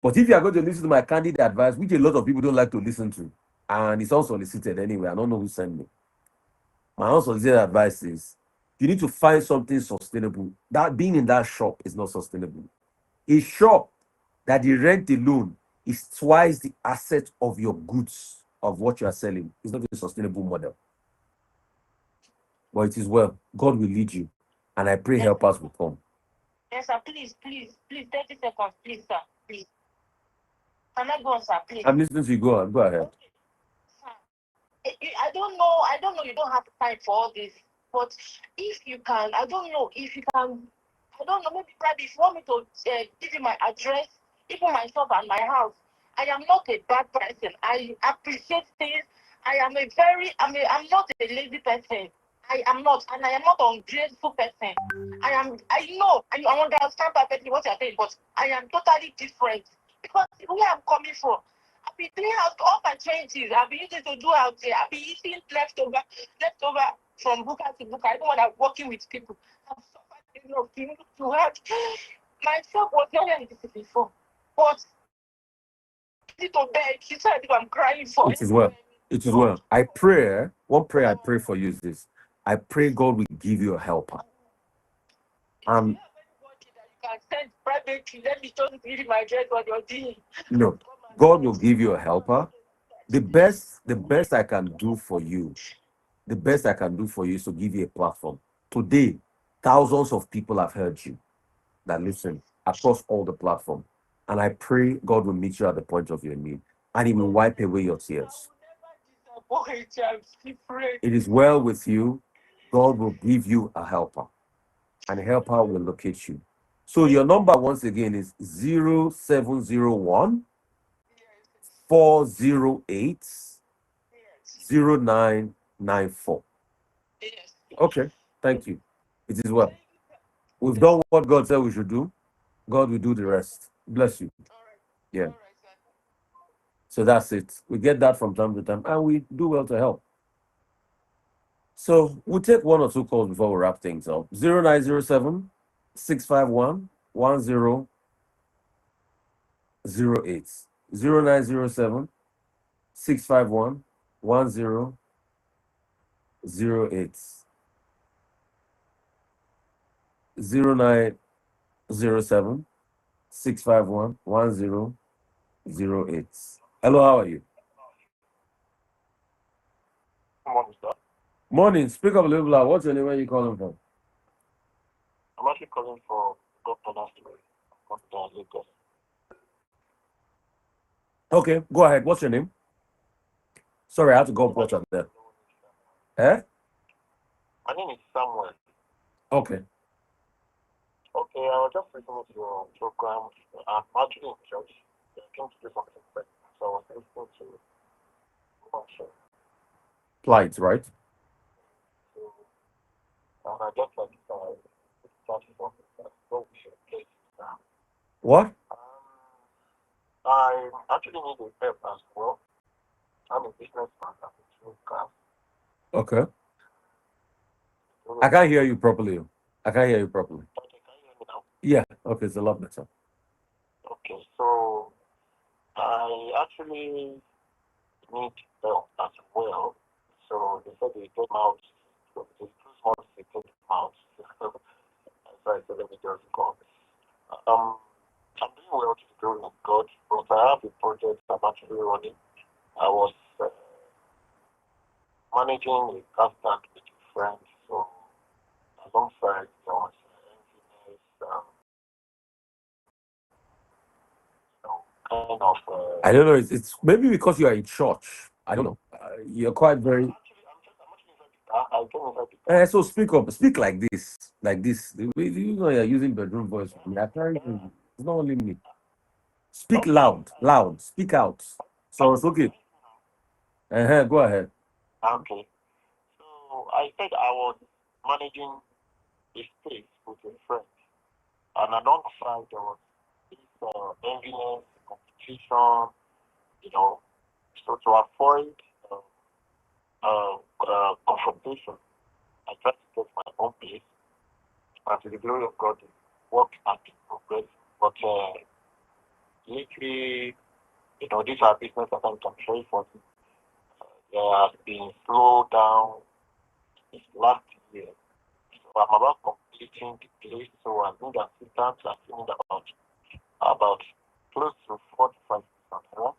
But if you are going to listen to my candid advice, which a lot of people don't like to listen to, and it's unsolicited anyway, I don't know who sent me. My unsolicited advice is you need to find something sustainable. That being in that shop is not sustainable. A shop that the rent alone is twice the asset of your goods, of what you are selling, is not a sustainable model. But it is well. God will lead you. And I pray helpers will come. Yes, sir. Please, 30 seconds, please, sir. Please. Can I go on, sir? Please. I'm listening to you. Go on. Go ahead. Okay. Sir, I don't know you don't have time for all this. But if you can, I don't know if you can, I don't know, maybe probably if you want me to give you my address, even my shop and my house. I am not a bad person. I appreciate things. I'm not a lazy person. I am not, and I am not an ungrateful person. I understand perfectly what you're saying, but I am totally different. Because where I'm coming from, I've been doing out all my 20s. I've been using to do out there. I've been eating leftover from booker to booker. I don't want to working with people. I've suffered enough to have. My shop was not like this before. But it to beg. She said I'm crying for It is well. It is well. I pray. One prayer I pray for you is this. I pray God will give you a helper. Anybody that you can send privately, let me just give you my address what you're doing. No, God will give you a helper. The best I can do for you, the best I can do for you is to give you a platform. Today, thousands of people have heard you that listen across all the platform. And I pray God will meet you at the point of your need and He will wipe away your tears. It is well with you. God will give you a helper, and a helper will locate you. So your number once again is 0701 408 0994. Yes. Okay, thank you. It is well. We've done what God said we should do. God will do the rest. Bless you. Yeah. So that's it. We get that from time to time, and we do well to help. So we'll take one or two calls before we wrap things up. 0907 651 1008. 0907 651 1008. 0907 651 1008. Hello, how are you? Morning, sir. Morning. Speak up a little loud. What's your name? Where are you calling from? I'm actually calling for Dr. Nasri from Lagos. Okay, go ahead. What's your name? Sorry, I have to go put on there. Eh? My name is Samuel. Okay. Okay, I was just listening to your program. I'm actually in church. I came to do something, so I was listening to function. Plight, right? So, and I just like starting something. So we should play. What? I actually need a help as well. I'm a businessman. I'm a car. Okay. I can't hear you properly. I can't hear you properly. Okay, can you hear me now? Yeah. Okay, it's a lot better. Okay, so I actually need help as well. So they said they came out. So it's 2 months they came out. So I said, let me just go. I'm doing well to the glory of God, but I have a project I'm actually running. I was managing a car stand with a friend, so alongside there was engineers, kind of. I don't know. It's maybe because you are in church. I don't know. You're quite very. I'm actually inside the car. I came inside the car. So speak up. Speak like this. Like this. You know you're using bedroom voice. I mean, I can't even- It's not only me. Speak loud. Loud. Speak out. So it's okay. Go ahead. Okay. So I said I was managing a space with a friend, and alongside there was this engineering competition, you know. So to avoid confrontation, I tried to get my own pace, and to the glory of God, the work has been progressing. But lately, these are business that I'm very for. They have been slowed down this last year. So I'm about completing the place, so I need assistance. I need about close to 45%.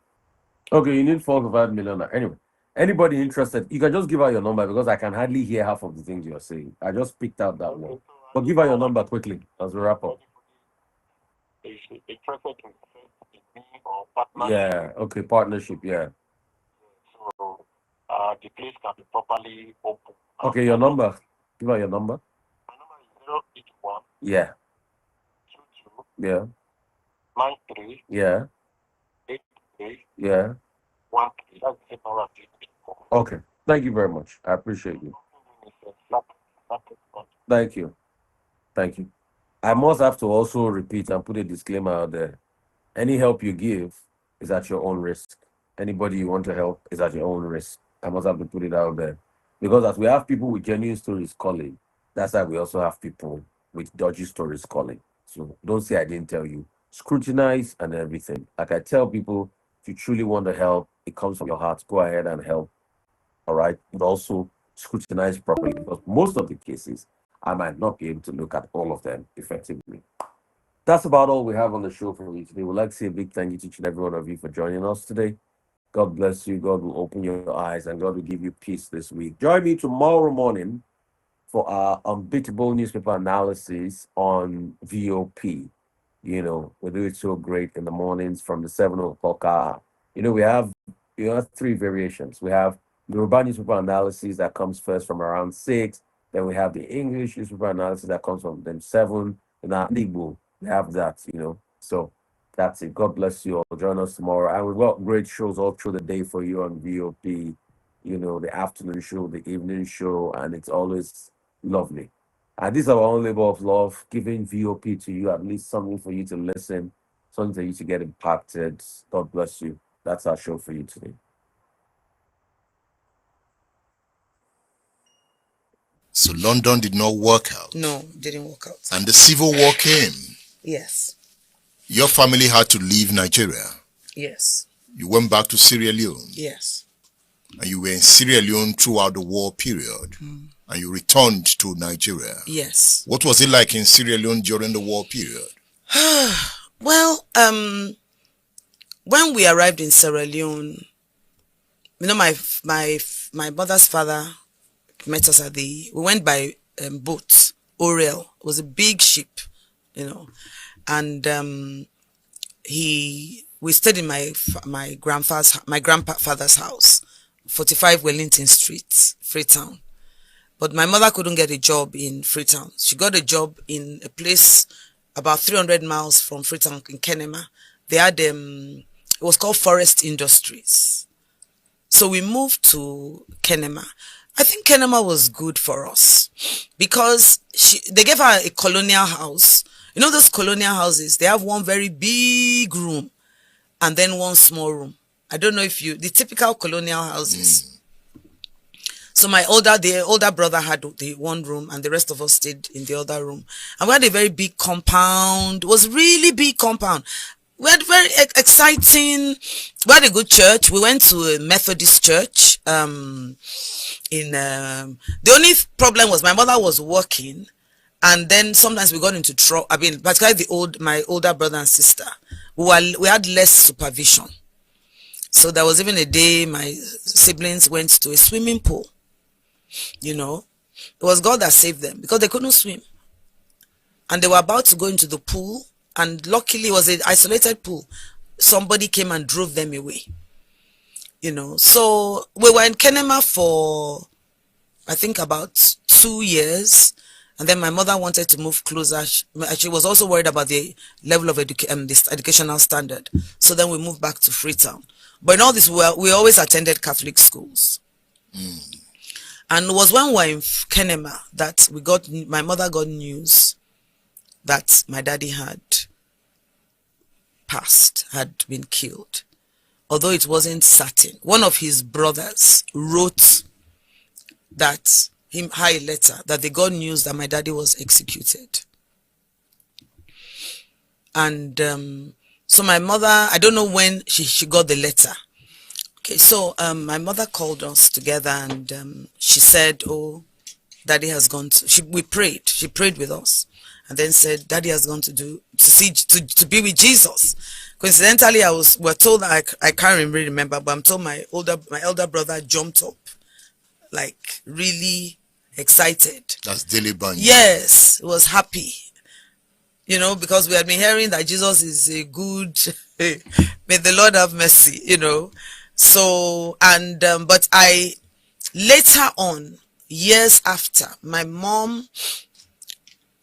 Okay, you need 4 to 5 million. Anyway, anybody interested, you can just give out your number because I can hardly hear half of the things you're saying. I just picked out that one. But give out your number quickly as we wrap up. Interested in me or partnership. Yeah, okay, partnership, yeah. So the place can be properly open. Okay, your number. Give out your number. My number is 081 Yeah. 22 Yeah. 93 Yeah. 83 Yeah. 13. That's the number of people. Okay. Thank you very much. I appreciate you. Thank you. Thank you. I must have to also repeat and put a disclaimer out there. Any help you give is at your own risk. Anybody you want to help is at your own risk. I must have to put it out there. Because as we have people with genuine stories calling, that's why we also have people with dodgy stories calling. So don't say I didn't tell you. Scrutinize and everything. Like I tell people, if you truly want to help, it comes from your heart. Go ahead and help. All right. But also scrutinize properly because most of the cases, I might not be able to look at all of them effectively. That's about all we have on the show for you today. We'd like to say a big thank you to each and every one of you for joining us today. God bless you. God will open your eyes and God will give you peace this week. Join me tomorrow morning for our unbeatable newspaper analysis on VOP. We do it so great in the mornings from the 7 o'clock hour. We have three variations. We have the Yoruba newspaper analysis that comes first from around 6. Then we have the English newspaper analysis that comes from then 7. And our Igbo, we have that. So that's it. God bless you all. Join us tomorrow. And we've got great shows all through the day for you on VOP. The afternoon show, the evening show, and it's always lovely. And this is our own labor of love, giving VOP to you, at least something for you to listen, something for you to get impacted. God bless you. That's our show for you today. So London did not work out. No, didn't work out. And the civil war came. Yes. Your family had to leave Nigeria. Yes. You went back to Sierra Leone. Yes. And you were in Sierra Leone throughout the war period. And you returned to Nigeria. Yes. What was it like in Sierra Leone during the war period? Well, when we arrived in Sierra Leone, my mother's father met us we went by boat, Oriel. It was a big ship, and we stayed in my grandfather's house, 45 Wellington Street, Freetown. But my mother couldn't get a job in Freetown. She got a job in a place about 300 miles from Freetown in Kenema. They had it was called Forest Industries. So we moved to Kenema. I think Kenema was good for us because they gave her a colonial house. Those colonial houses, they have one very big room and then one small room. I don't know if the typical colonial houses. So the older brother had the one room and the rest of us stayed in the other room. And we had a very big compound. It was really big compound. We had very exciting. We had a good church. We went to a Methodist church. The only problem was my mother was working, and then sometimes we got into trouble. Particularly my older brother and sister, we had less supervision. So there was even a day my siblings went to a swimming pool. It was God that saved them because they couldn't swim, and they were about to go into the pool. And luckily, it was an isolated pool. Somebody came and drove them away. So we were in Kenema for, I think, about 2 years. And then my mother wanted to move closer. She was also worried about the level of this educational standard. So then we moved back to Freetown. But in all this, we always attended Catholic schools. And it was when we were in Kenema that my mother got news that my daddy had passed, had been killed, although it wasn't certain. One of his brothers wrote a letter that they got news that my daddy was executed. And so my mother, I don't know when she got the letter. Okay, so my mother called us together and she said, "Oh, Daddy has gone to." We prayed. She prayed with us, and then said, "Daddy has gone to be with Jesus." Coincidentally, we're told that I can't really remember, but I'm told my elder brother jumped up, like really excited. That's Daily Bunny. Yes, he was happy. Because we had been hearing that Jesus is a good. May the Lord have mercy. So but later on, years after, my mom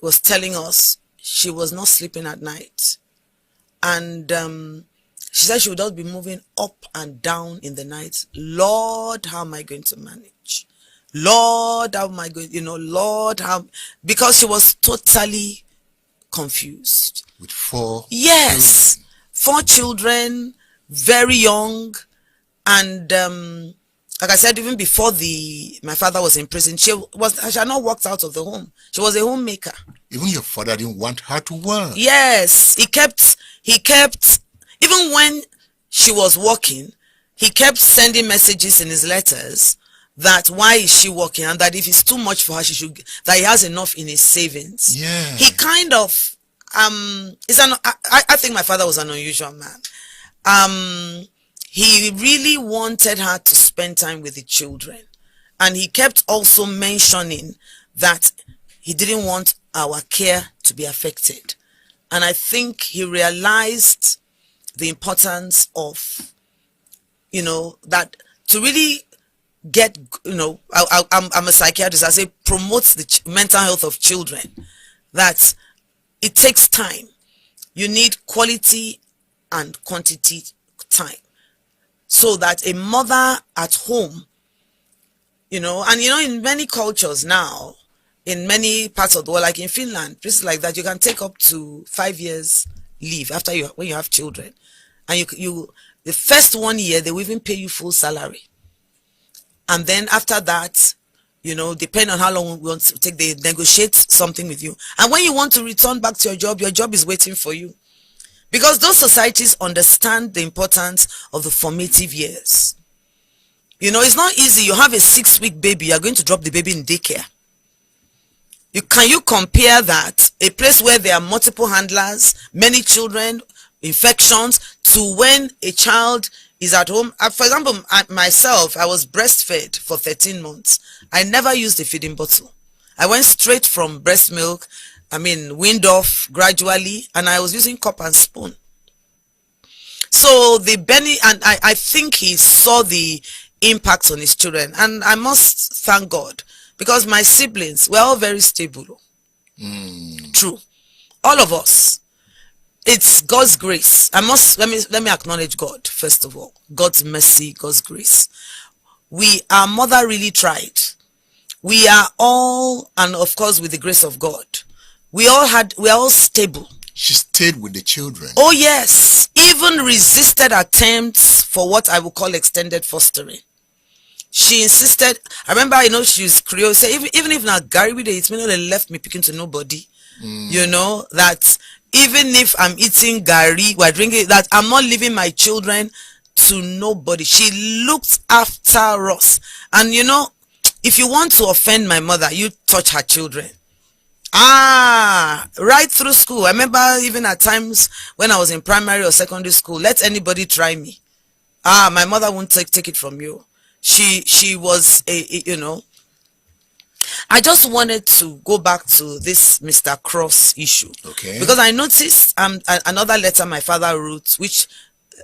was telling us she was not sleeping at night, and she said she would just be moving up and down in the night. Lord, how am I going to manage? Lord, how am I going? Lord, how? Because she was totally confused. With 4 Yes, children. 4 children, very young, and Like I said, even before my father was in prison, she had not walked out of the home. She was a homemaker. Even your father didn't want her to work. Yes, he kept, even when she was working, he kept sending messages in his letters that why is she working, and that if it's too much for her, that he has enough in his savings. Yeah. He kind of, I think my father was an unusual man. He really wanted her to spend time with the children. And he kept also mentioning that he didn't want our care to be affected. And I think he realized the importance of, that to really get, I'm a psychiatrist, I say promotes the mental health of children, that it takes time. You need quality and quantity time. So that a mother at home, in many cultures now, in many parts of the world, like in Finland, places like that, you can take up to 5 years leave when you have children. And the first 1 year, they will even pay you full salary. And then after that, depending on how long we want to take, they negotiate something with you. And when you want to return back to your job is waiting for you. Because those societies understand the importance of the formative years. It's not easy. You have a 6-week baby, you're going to drop the baby in daycare. Can you compare that, a place where there are multiple handlers, many children, infections, to when a child is at home? For example, myself, I was breastfed for 13 months. I never used a feeding bottle. I went straight from breast milk, weaned off gradually, and I was using cup and spoon. So I think he saw the impact on his children, and I must thank God, because my siblings were all very stable. True, all of us. It's God's grace. Let me acknowledge God first of all. God's mercy, God's grace. Our mother really tried. We are all, and of course with the grace of God, we are all stable. She stayed with the children. Oh yes, even resisted attempts for what I would call extended fostering. She insisted. I remember, she's Creole. Say even if not Gary with it, may not left me picking to nobody. That even if I'm eating Gary, we're drinking, that I'm not leaving my children to nobody. She looked after us. And if you want to offend my mother, you touch her children. Right through school. I remember even at times when I was in primary or secondary school, let anybody try me. My mother won't take it from you. She was I just wanted to go back to this Mr. Cross issue. Okay. Because I noticed another letter my father wrote, which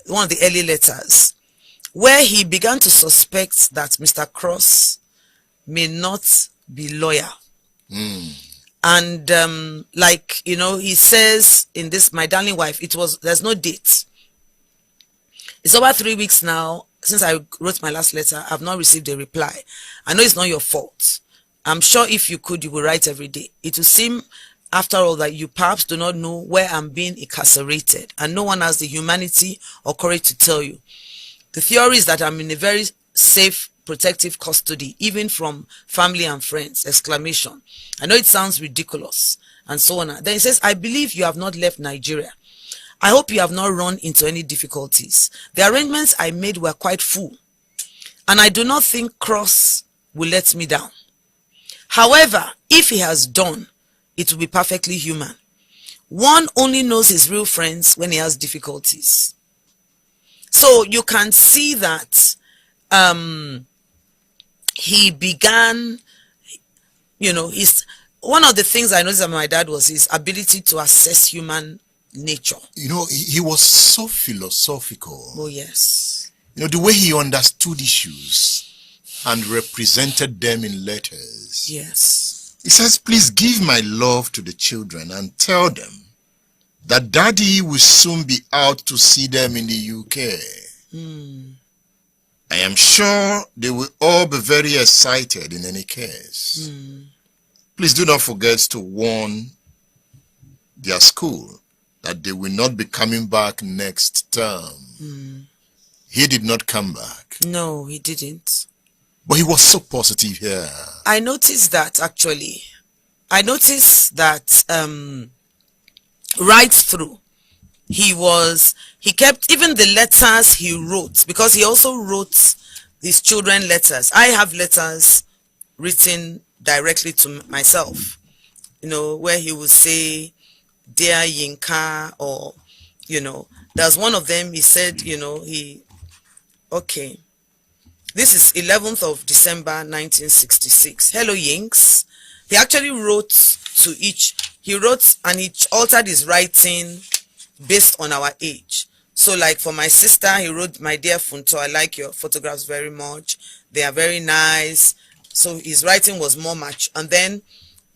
one of the early letters, where he began to suspect that Mr. Cross may not be loyal. And he says in this, My Darling Wife, there's no date. It's over 3 weeks now since I wrote my last letter. I've not received a reply. I know it's not your fault. I'm sure if you could, you would write every day. It will seem, after all, that you perhaps do not know where I'm being incarcerated, and no one has the humanity or courage to tell you. The theory is that I'm in a very safe, protective custody, even from family and friends, exclamation. I know it sounds ridiculous, and so on. Then he says, I believe you have not left Nigeria. I hope you have not run into any difficulties. The arrangements I made were quite full, and I do not think Cross will let me down. However, if he has done, it will be perfectly human. One only knows his real friends when he has difficulties. So you can see that he began, one of the things I noticed about my dad was his ability to assess human nature. He was so philosophical. Oh yes. The way he understood issues and represented them in letters. Yes. He says, please give my love to the children and tell them that Daddy will soon be out to see them in the UK. I am sure they will all be very excited in any case. Please do not forget to warn their school that they will not be coming back next term. He did not come back. No, he didn't. But he was so positive here. I noticed that actually. I noticed that right through, he kept even the letters he wrote, because he also wrote his children letters. I have letters written directly to myself, where he would say, "Dear Yinka," or, there's one of them, he said, okay, this is 11th of December 1966. "Hello Yinks." He actually wrote to each, and he altered his writing based on our age. So like for my sister, he wrote, "My dear Funto, I like your photographs very much. They are very nice." So his writing was more much. And then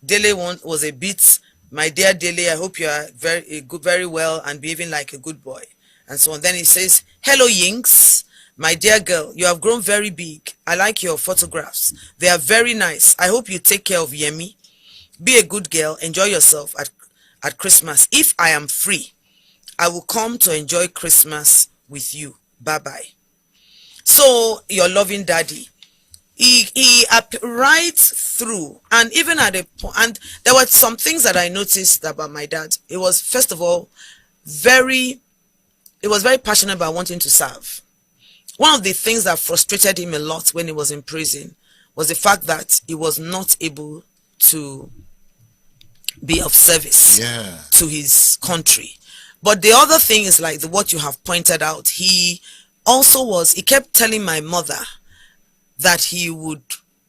Dele one was a bit, "My dear Dele, I hope you are very well and behaving like a good boy." And so on. Then he says, "Hello Yinks, my dear girl, you have grown very big. I like your photographs. They are very nice. I hope you take care of Yemi. Be a good girl. Enjoy yourself at Christmas. If I am free, I will come to enjoy Christmas with you. Bye-bye." So, your loving daddy. He right through, and even at a point, and there were some things that I noticed about my dad. It was, first of all, very passionate about wanting to serve. One of the things that frustrated him a lot when he was in prison was the fact that he was not able to be of service to his country. But the other thing is like what you have pointed out. He kept telling my mother that he would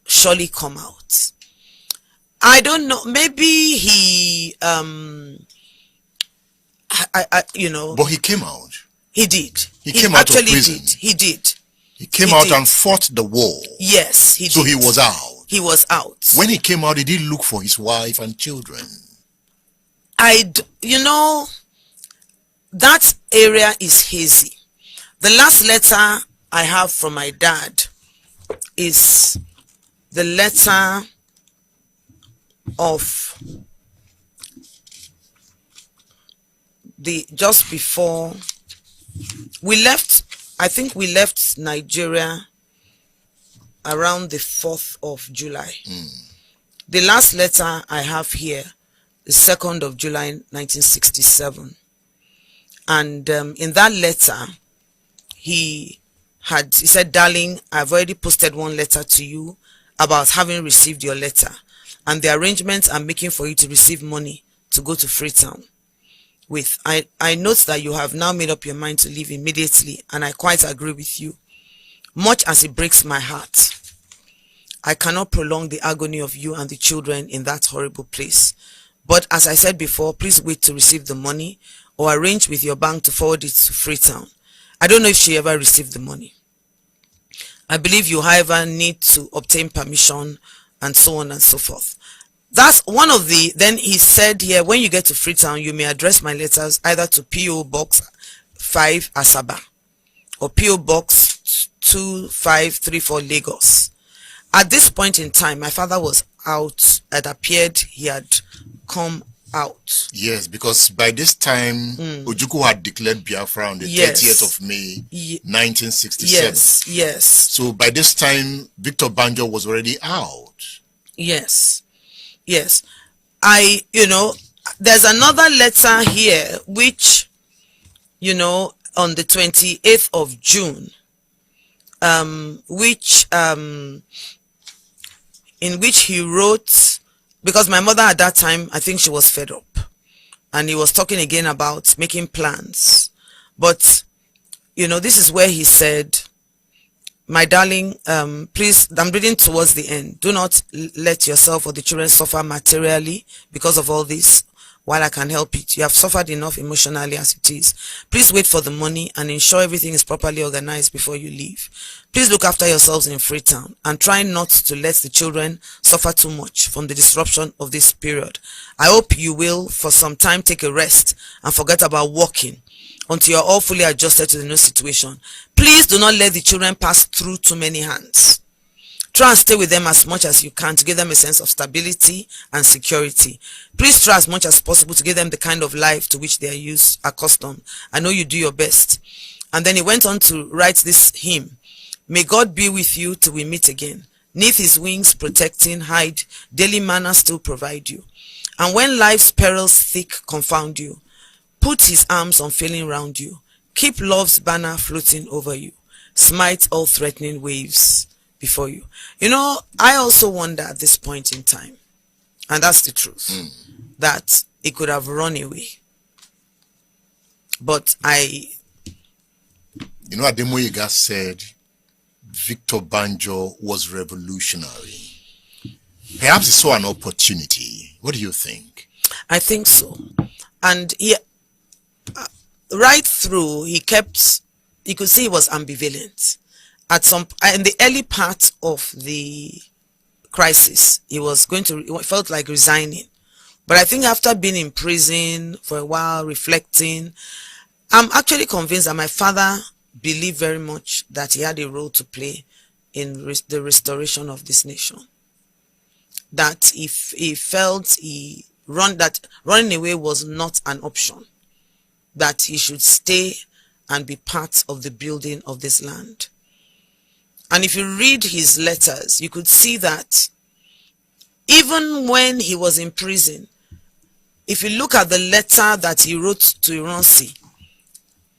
surely come out. I don't know, maybe he But he came out. He did. He came out of prison. He did. He came out and fought the war. Yes, he did. So he was out. He was out. When he came out, he did look for his wife and children. That area is hazy. The last letter I have from my dad is the letter of just before we left. I think we left Nigeria around the 4th of July. The last letter I have here is 2nd of July 1967. And in that letter, he said, "Darling, I've already posted one letter to you about having received your letter, and the arrangements I'm making for you to receive money to go to Freetown with. I note that you have now made up your mind to leave immediately, and I quite agree with you. Much as it breaks my heart, I cannot prolong the agony of you and the children in that horrible place. But as I said before, please wait to receive the money or arrange with your bank to forward it to Freetown." I don't know if she ever received the money. "I believe you, however, need to obtain permission," and so on and so forth. That's one of the, then he said here, "When you get to Freetown, you may address my letters either to P.O. Box 5 Asaba or P.O. Box 2534 Lagos." At this point in time, my father was out. It appeared he had come out. Yes, because by this time, Ojukwu had declared Biafra on the 30th of May, 1967. Yes. So by this time, Victor Banjo was already out. Yes. There's another letter here, which, on the 28th of June, in which he wrote, because my mother at that time, I think she was fed up, and he was talking again about making plans. But this is where he said, "My darling, please," I'm reading towards the end, "do not let yourself or the children suffer materially because of all this. While I can help it, you have suffered enough emotionally as it is. Please wait for the money and ensure everything is properly organized before you leave. Please look after yourselves in Freetown and try not to let the children suffer too much from the disruption of this period. I hope you will for some time take a rest and forget about working until you're all fully adjusted to the new situation. Please do not let the children pass through too many hands. Try and stay with them as much as you can to give them a sense of stability and security. Please try as much as possible to give them the kind of life to which they are accustomed. I know you do your best." And then he went on to write this hymn, May God be with you till we meet again. Neath his wings protecting, hide, daily manna still provide you. And when life's perils thick confound you, put his arms unfailing round you. Keep love's banner floating over you. Smite all threatening waves before you. You know, I also wonder at this point in time, and that's the truth, that he could have run away. But You know, Ademoyega said Victor Banjo was revolutionary. Perhaps he saw an opportunity. What do you think? I think so. And he, right through, you could see he was ambivalent. In the early part of the crisis, he felt like resigning. But I think after being in prison for a while, reflecting, I'm actually convinced that my father believed very much that he had a role to play in the restoration of this nation. That if he felt that running away was not an option, that he should stay and be part of the building of this land. And if you read his letters, you could see that even when he was in prison, if you look at the letter that he wrote to Ironsi,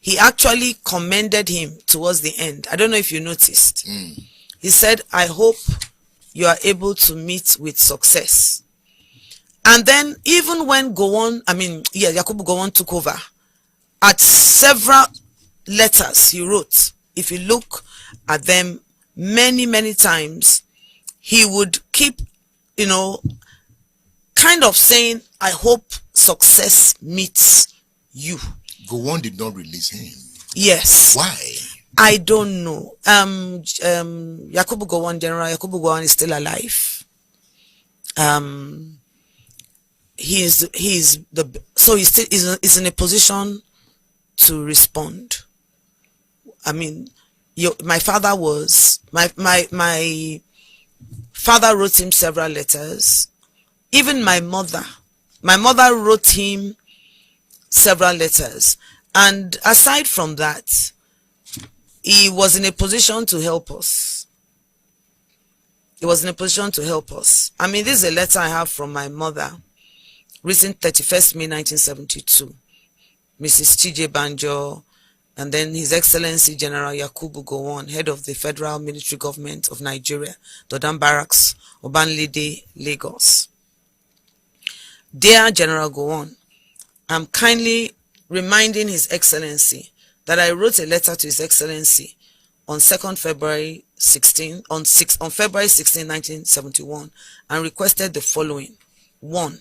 he actually commended him towards the end. I don't know if you noticed. He said, I hope you are able to meet with success. And then even when Yakubu Gowon took over, at several letters he wrote, if you look at them many, many times, he would keep, kind of saying, I hope success meets you. Gowon did not release him. Yes. Why? I don't know. Yakubu Gowon, General Yakubu Gowon is still alive. He's in a position to respond. I mean, my father wrote him several letters. Even my mother wrote him several letters. And aside from that, he was in a position to help us. He was in a position to help us. I mean, this is a letter I have from my mother, written 31st May 1972. Mrs. T.J. Banjo, and then His Excellency General Yakubu Gowon, head of the Federal Military Government of Nigeria, Dodan Barracks, Obanlede, Lagos. Dear General Gowon, I'm kindly reminding His Excellency that I wrote a letter to His Excellency on February 16, 1971, and requested the following. 1.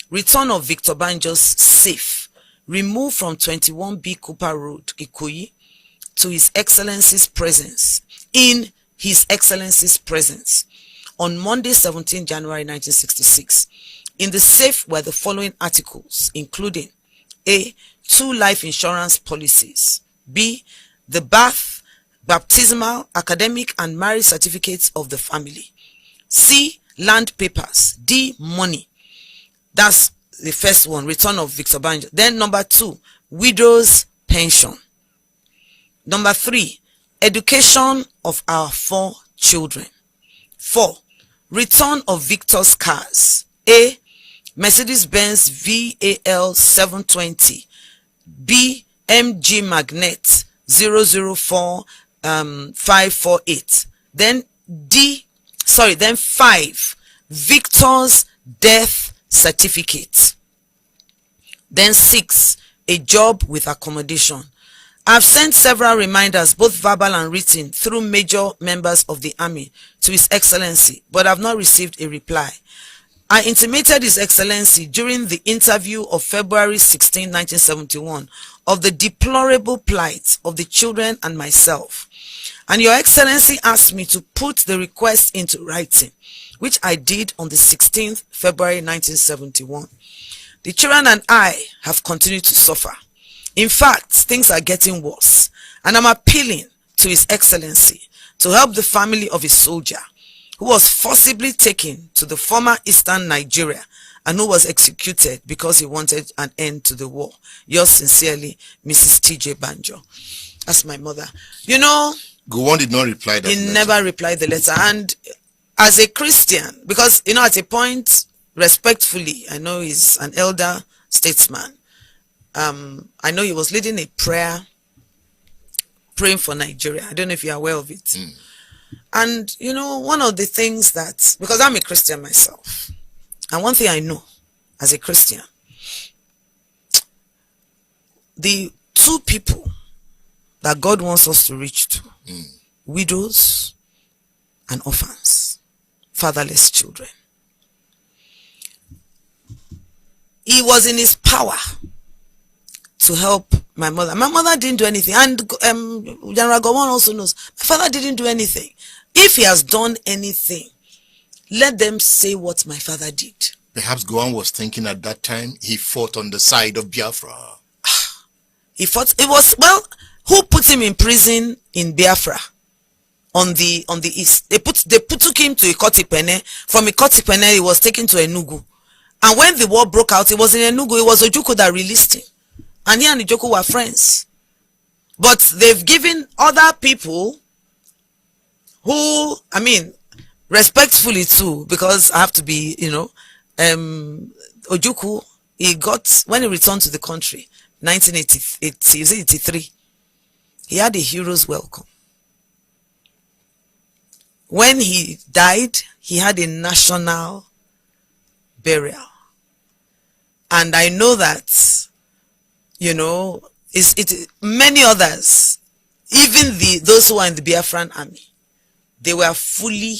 Return of Victor Banjo's safe, removed from 21B Cooper Road, Ikoyi, to His Excellency's presence, in His Excellency's presence, on Monday, 17 January 1966. In the safe were the following articles, including A. 2 life insurance policies, B. the baptismal, academic, and marriage certificates of the family, C. land papers, D. money. That's the first one, return of Victor Banjo. Then number 2, widow's pension. Number 3, education of our 4 children. 4, return of Victor's cars. A. Mercedes-Benz VAL 720, B. MG Magnet 004548. Then 5, Victor's death certificate. Then 6, a job with accommodation. I've sent several reminders, both verbal and written, through major members of the army to His Excellency, but I've not received a reply. I intimated His Excellency during the interview of February 16, 1971, of the deplorable plight of the children and myself. And Your Excellency asked me to put the request into writing, which I did on the 16th February 1971. The children and I have continued to suffer. In fact, things are getting worse, and I'm appealing to His Excellency to help the family of a soldier who was forcibly taken to the former Eastern Nigeria and who was executed because he wanted an end to the war. Yours sincerely, Mrs. T.J. Banjo. That's my mother. You know, Gowon did not reply that He letter. never replied the letter. And as a Christian, because, you know, at a point, respectfully, I know he's an elder statesman. I know he was leading a prayer, praying for Nigeria. I don't know if you're aware of it. And, you know, one of the things that, because I'm a Christian myself, and one thing I know as a Christian, the two people that God wants us to reach to, widows and orphans, fatherless children. He was in his power to help my mother. My mother didn't do anything. And General Gowon also knows, my father didn't do anything. If he has done anything, let them say what my father did. Perhaps Gowon was thinking at that time he fought on the side of Biafra. He fought. It was, well, who put him in prison in Biafra? On the east. They took him to Ikotipene. From Ikotipene, he was taken to Enugu. And when the war broke out, it was in Enugu. It was Ojukwu that released him. And he and Ojukwu were friends. But they've given other people who, I mean, respectfully too, because I have to be, you know, Ojukwu, he got, when he returned to the country, 1983, he had a hero's welcome. When he died, he had a national burial. And I know that, you know, many others, even those who are in the Biafran army, they were fully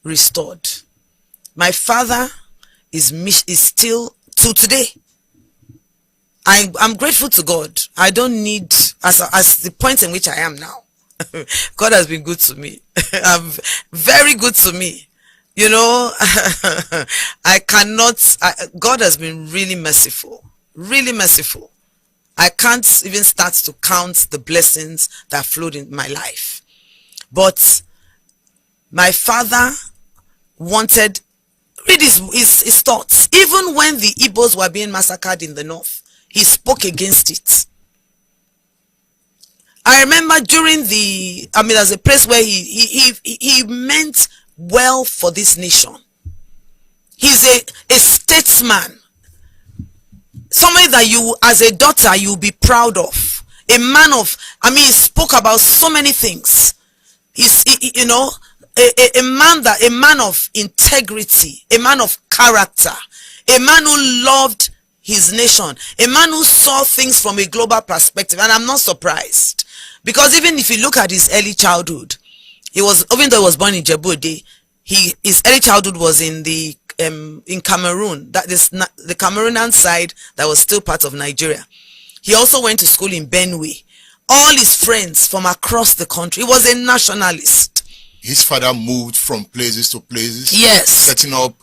restored. My father is still, to today, I'm grateful to God. I don't need, as the point in which I am now, God has been good to me. Very good to me. You know, God has been really merciful. Really merciful. I can't even start to count the blessings that flowed in my life. But my father wanted, read his thoughts. Even when the Igbos were being massacred in the north, he spoke against it. I remember during there's a place where he meant well for this nation. He's a statesman. Somebody that you, as a daughter, you'll be proud of. A man of, he spoke about so many things. You know, a man of integrity, a man of character, a man who loved his nation, a man who saw things from a global perspective. And I'm not surprised, because even if you look at his early childhood, even though he was born in Djibouti, his early childhood was in Cameroon. That is not the Cameroonian side that was still part of Nigeria. He also went to school in Benue. All his friends from across the country. He was a nationalist. His father moved from places to places. Yes. Setting up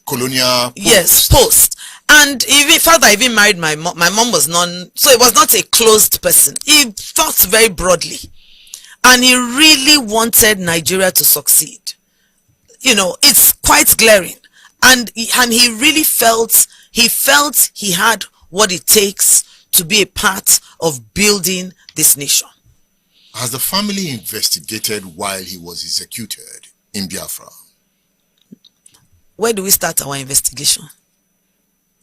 colonial posts. Yes, post. And father even married my mom. My mom was so it was not a closed person. He thought very broadly. And he really wanted Nigeria to succeed. You know, it's quite glaring. And he really felt he had what it takes to be a part of building this nation. Has the family investigated while he was executed in Biafra? Where do we start our investigation?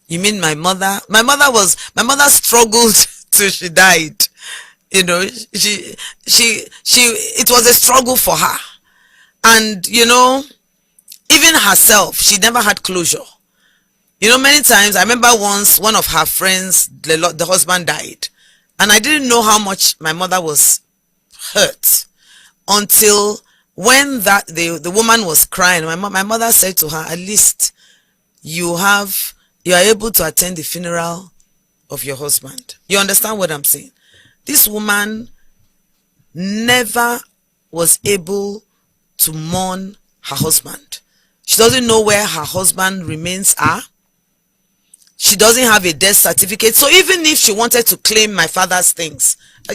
You mean my mother? My mother struggled till she died. You know, it was a struggle for her. And, you know, even herself, she never had closure. You know, many times, I remember once one of her friends, the husband died. And I didn't know how much my mother was hurt until when the woman was crying. My mother said to her, at least you are able to attend the funeral of your husband. You understand what I'm saying? This woman never was able to mourn her husband. She doesn't know where her husband remains are. She doesn't have a death certificate. So even if she wanted to claim my father's things, for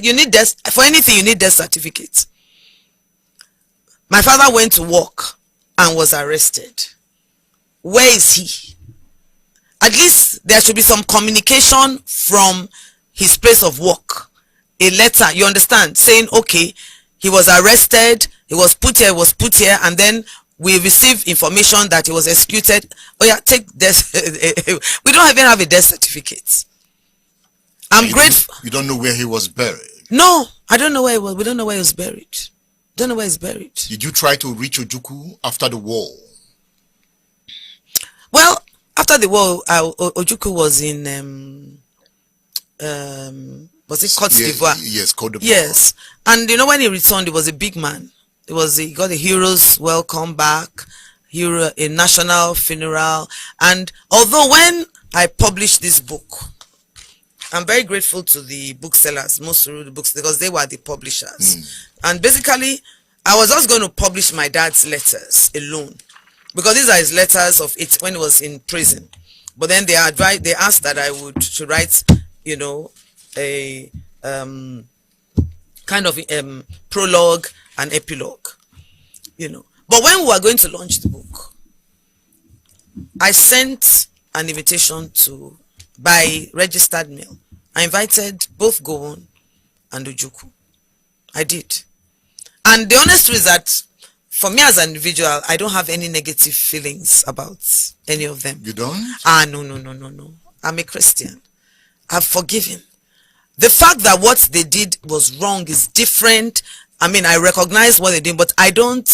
anything you need death certificate. My father went to work and was arrested. Where is he? At least there should be some communication from his place of work. A letter, you understand, saying, okay, He was arrested. He was put here, and then we received information that he was executed. Oh yeah, take death. We don't even have a death certificate. I'm grateful. You don't know where he was buried? No, I don't know where he was. We don't know where he was buried. Don't know where he's buried. Did you try to reach Ojukwu after the war? Well, after the war, Ojukwu was in was it Cote d'Ivoire? Yes, Cote d'Ivoire. Yes, and you know when he returned, he was a big man. He got a hero's welcome back, a national funeral, and although when I published this book, I'm very grateful to the booksellers, most of the books, because they were the publishers. And basically, I was just going to publish my dad's letters alone, because these are his letters of it when he was in prison. But then they asked that I should write, you know, a kind of prologue and epilogue, you know. But when we were going to launch the book, I sent an invitation by registered mail. I invited both Gowon and Ojukwu. I did. And the honest truth is that for me as an individual, I don't have any negative feelings about any of them. You don't? No. I'm a Christian. I've forgiven. The fact that what they did was wrong is different. I mean, I recognize what they did, but I don't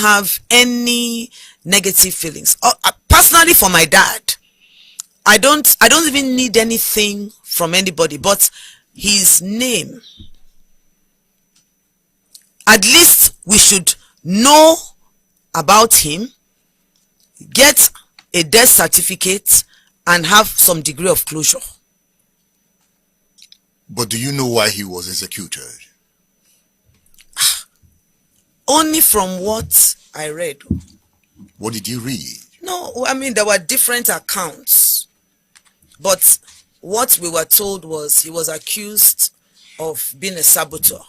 have any negative feelings. Personally, for my dad, I don't even need anything from anybody but his name. At least we should know about him, get a death certificate, and have some degree of closure. But do you know why he was executed? Only from what I read. What did you read? No, I mean, there were different accounts. But what we were told was he was accused of being a saboteur.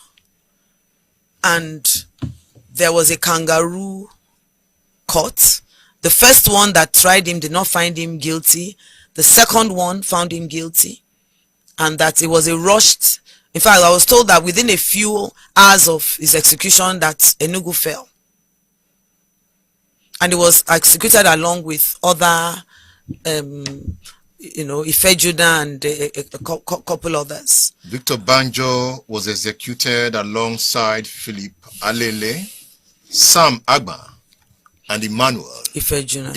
And there was a kangaroo court. The first one that tried him did not find him guilty. The second one found him guilty. And that it was a rushed. In fact, I was told that within a few hours of his execution that Enugu fell. And he was executed along with other, you know, Ifejuna and a couple others. Victor Banjo was executed alongside Philip Alele, Sam Agba, and Emmanuel Ifejuna.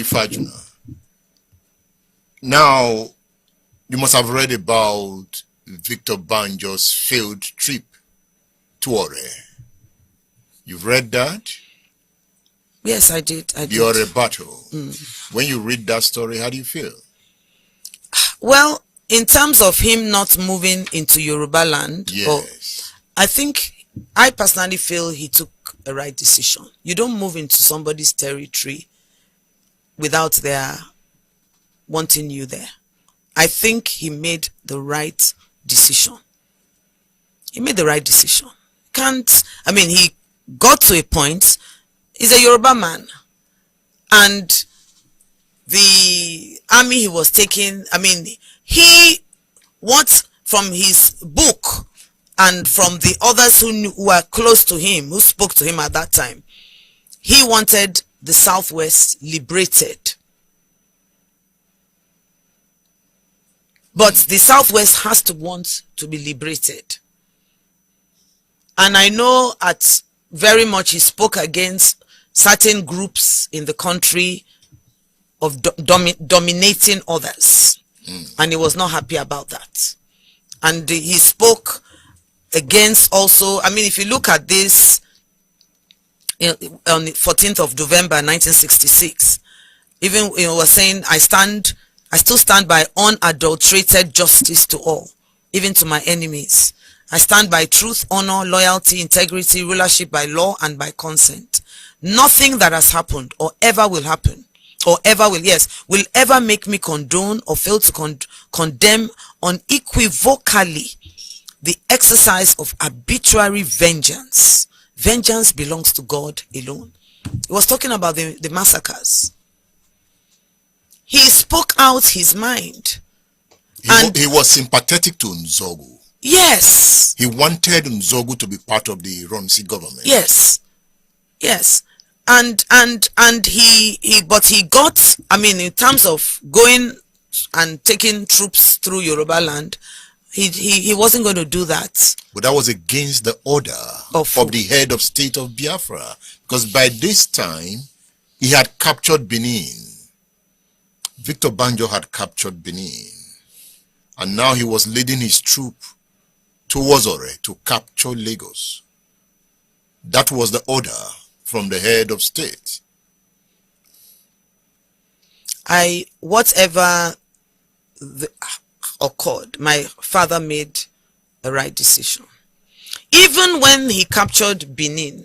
Now, you must have read about Victor Banjo's failed trip to Ore. You've read that? Yes, I did. The Ore battle. When you read that story, how do you feel? Well, in terms of him not moving into Yoruba land, yes, I personally feel he took a right decision. You don't move into somebody's territory without their wanting you there. I think he made the right decision. He made the right decision. He got to a point, he's a Yoruba man, and the army he was taking, from his book and from the others who were close to him, who spoke to him at that time, he wanted the Southwest liberated. But the Southwest has to want to be liberated. And I know very much he spoke against certain groups in the country of dominating others. And he was not happy about that. And he spoke against also, if you look at this on the 14th of November 1966, even was saying, I still stand by unadulterated justice to all, even to my enemies. I stand by truth, honor, loyalty, integrity, rulership by law and by consent. Nothing that has happened or ever will happen or ever will ever make me condone or fail to condemn unequivocally the exercise of arbitrary vengeance. Vengeance belongs to God alone. He was talking about the massacres. He spoke out his mind. He was sympathetic to Nzogu. Yes. He wanted Nzogu to be part of the Ronsi government. Yes. Yes. And he but he got, I mean, in terms of going and taking troops through Yoruba land, he wasn't going to do that. But that was against the order of the head of state of Biafra, because by this time he had captured Benin. Victor Banjo had captured Benin, and now he was leading his troop towards Ore to capture Lagos. That was the order from the head of state. Whatever occurred, my father made the right decision. Even when he captured Benin,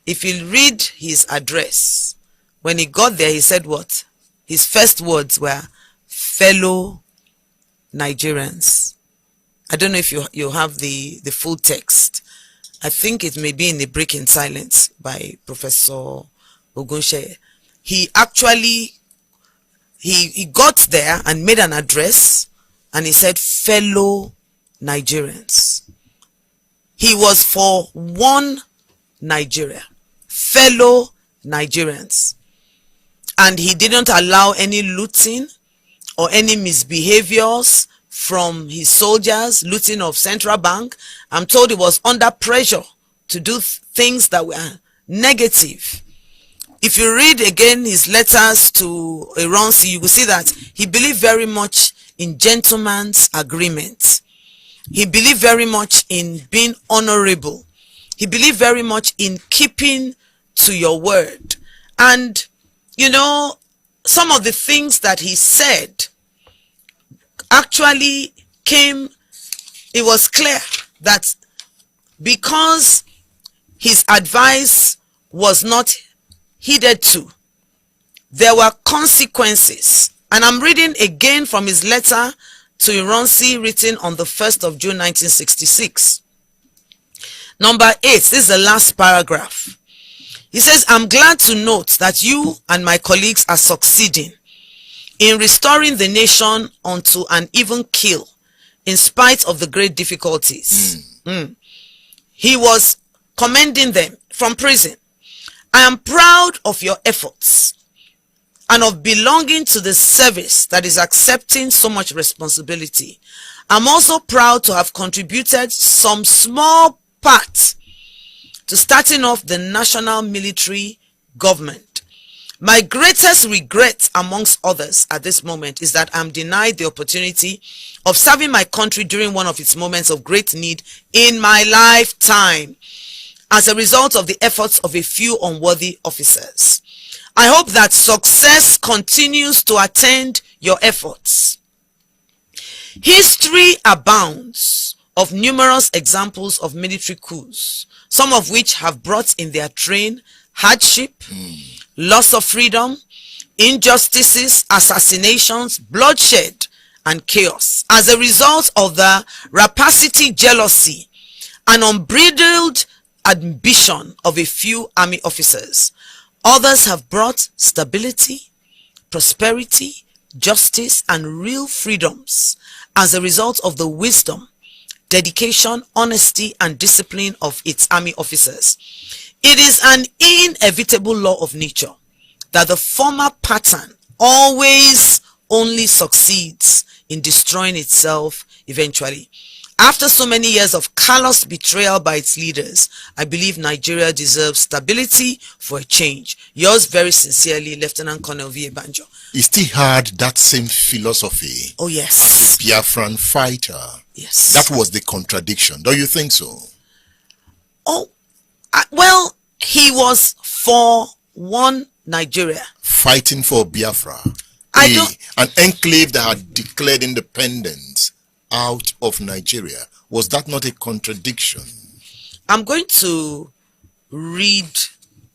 if you read his address, when he got there, he said what? His first words were, fellow Nigerians. I don't know if you have the full text. I think it may be in A Break in Silence by Professor Ogunshe. He actually, he got there and made an address, and he said, fellow Nigerians. He was for one Nigeria, fellow Nigerians. And he didn't allow any looting or any misbehaviors from his soldiers, looting of central bank. I'm told he was under pressure to do things that were negative. If you read again his letters to Ironsi, you will see that he believed very much in gentleman's agreement. He believed very much in being honorable. He believed very much in keeping to your word. And, you know, some of the things that he said actually came, it was clear that because his advice was not heeded to, there were consequences. And I'm reading again from his letter to Ironsi, written on the 1st of June 1966. Number 8, this is the last paragraph. He says, I'm glad to note that you and my colleagues are succeeding in restoring the nation onto an even keel in spite of the great difficulties. He was commending them from prison. I am proud of your efforts and of belonging to the service that is accepting so much responsibility. I'm also proud to have contributed some small part to starting off the national military government. My greatest regret, amongst others at this moment, is that I'm denied the opportunity of serving my country during one of its moments of great need in my lifetime as a result of the efforts of a few unworthy officers. I hope that success continues to attend your efforts. History abounds of numerous examples of military coups, some of which have brought in their train hardship, loss of freedom, injustices, assassinations, bloodshed, and chaos. As a result of the rapacity, jealousy, and unbridled ambition of a few army officers, others have brought stability, prosperity, justice, and real freedoms as a result of the wisdom, dedication, honesty, and discipline of its army officers. It is an inevitable law of nature that the former pattern always only succeeds in destroying itself eventually. After so many years of callous betrayal by its leaders, I believe Nigeria deserves stability for a change. Yours very sincerely, Lieutenant Colonel V. Banjo. He still had that same philosophy. Oh, yes. As a Biafran fighter. Yes. That was the contradiction. Don't you think so? Oh, well, he was for one Nigeria. Fighting for Biafra. An enclave that had declared independence out of Nigeria. Was that not a contradiction? I'm going to read,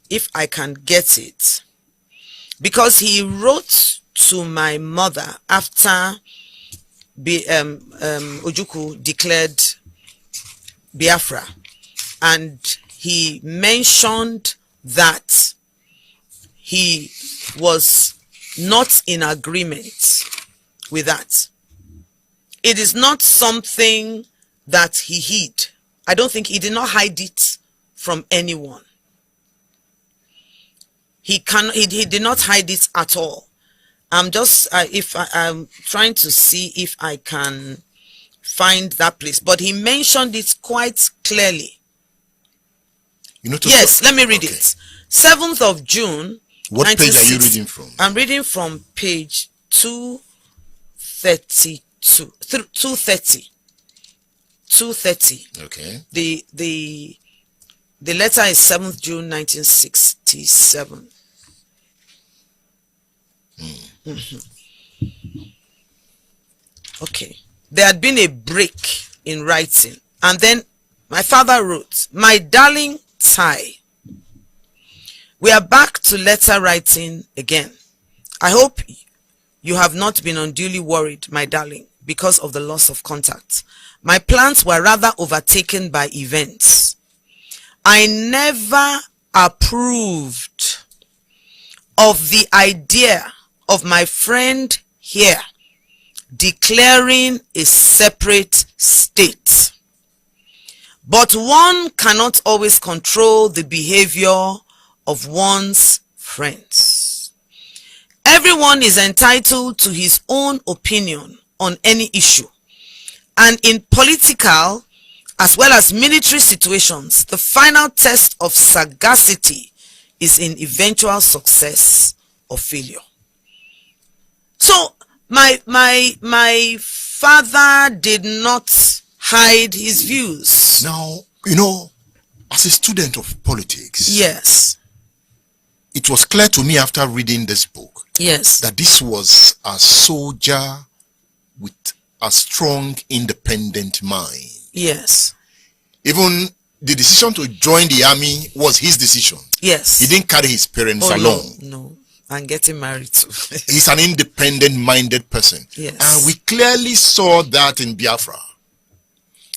if I can get it, because he wrote to my mother after Ojukwu declared Biafra, and he mentioned that he was not in agreement with that. It is not something that he hid. I don't think he did not hide it from anyone. He did not hide it at all. I'm just I'm trying to see if I can find that place, but he mentioned it quite clearly. Yes, let me read it. 7th of June. What page are you reading from? I'm reading from page 232. 230. Okay. The letter is 7th June 1967. Okay. There had been a break in writing, and then my father wrote, "My darling Tai, we are back to letter writing again. I hope you have not been unduly worried, my darling, because of the loss of contact. My plans were rather overtaken by events. I never approved of the idea of my friend here declaring a separate state. But one cannot always control the behavior of one's friends. Everyone is entitled to his own opinion on any issue. And in political as well as military situations, the final test of sagacity is in eventual success or failure." So my father did not hide his views. Now, as a student of politics, yes, it was clear to me after reading this book, yes, that this was a soldier with a strong, independent mind. yes, Even the decision to join the army was his decision. yes. He didn't carry his parents along. No, and getting married too. He's an independent-minded person. Yes. And we clearly saw that in Biafra.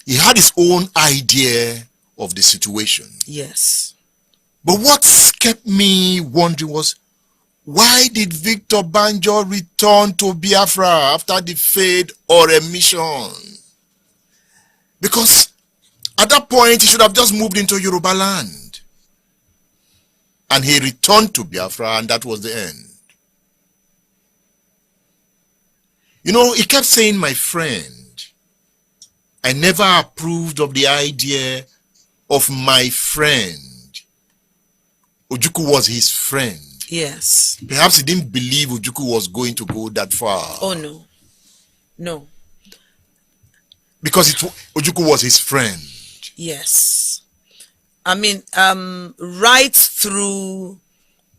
He had his own idea of the situation. Yes. But what kept me wondering was, why did Victor Banjo return to Biafra after the fade or a mission? Because at that point, he should have just moved into Yoruba land. And he returned to Biafra, and that was the end. He kept saying, "My friend." I never approved of the idea of my friend. Ojukwu was his friend. Yes. Perhaps he didn't believe Ojukwu was going to go that far. Oh, no. No. Because Ojukwu was his friend. Yes. I mean, right through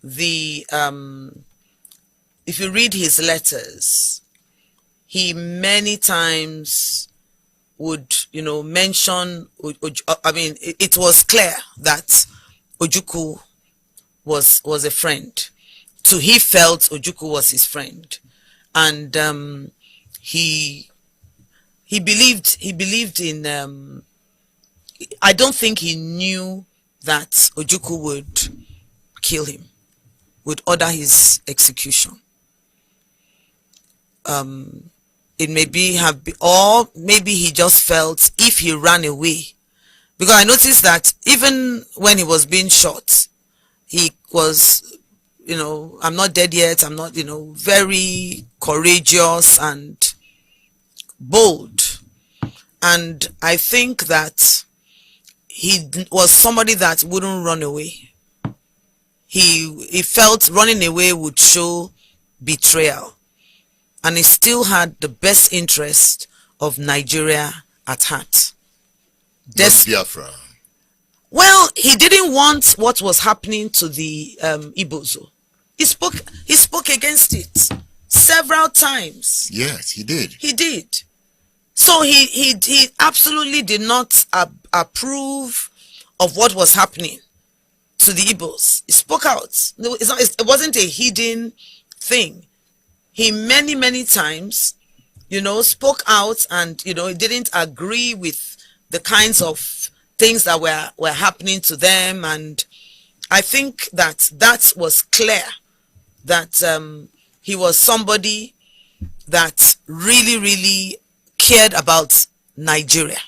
the, if you read his letters, he many times would, mention, I mean, it was clear that Ojukwu was a friend. So he felt Ojukwu was his friend. And he believed in, I don't think he knew that Ojukwu would kill him, would order his execution. It may have been, or maybe he just felt if he ran away, because I noticed that even when he was being shot, he was, I'm not dead yet. I'm not, very courageous and bold. And I think that he was somebody that wouldn't run away. He felt running away would show betrayal. And he still had the best interest of Nigeria at heart. Biafra. Well, he didn't want what was happening to the Igbos. He spoke against it several times. Yes, he did. He did. So he absolutely did not approve of what was happening to the Igbos. He spoke out. It wasn't a hidden thing. He many times, spoke out, and he didn't agree with the kinds of things that were happening to them. And I think that was clear, that he was somebody that really cared about Nigeria.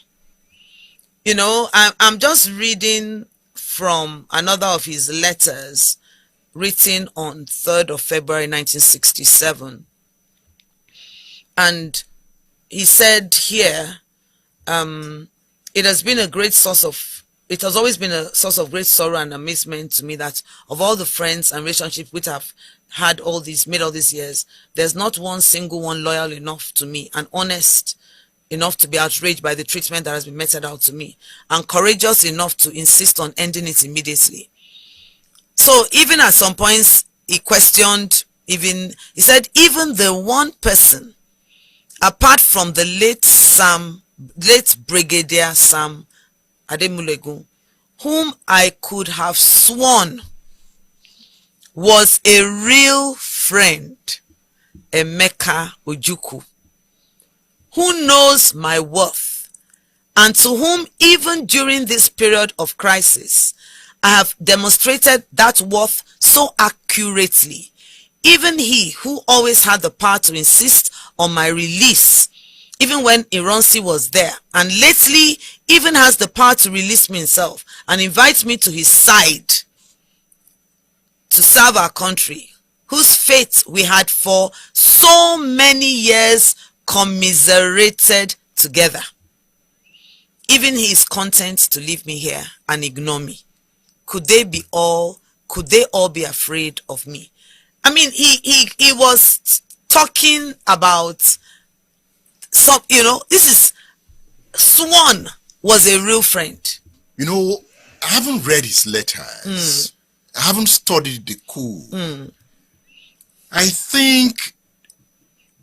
You know, I'm just reading from another of his letters written on 3rd of February 1967. And he said here, it has always been a source of great sorrow and amazement to me that of all the friends and relationships which I've had made all these years, there's not one single one loyal enough to me and honest enough to be outraged by the treatment that has been meted out to me, and courageous enough to insist on ending it immediately. So even at some points he questioned, he said, even the one person apart from the late Brigadier Sam Ademulegun, whom I could have sworn was a real friend, Emeka Ojukwu, who knows my worth, and to whom even during this period of crisis I have demonstrated that worth so accurately. Even he who always had the power to insist on my release, even when Ironsi was there, and lately even has the power to release me himself and invite me to his side to serve our country, whose fate we had for so many years commiserated together. Even he is content to leave me here and ignore me. Could they all be afraid of me? I mean, he was talking about some, this is Swan was a real friend. I haven't read his letters. I haven't studied the coup. I think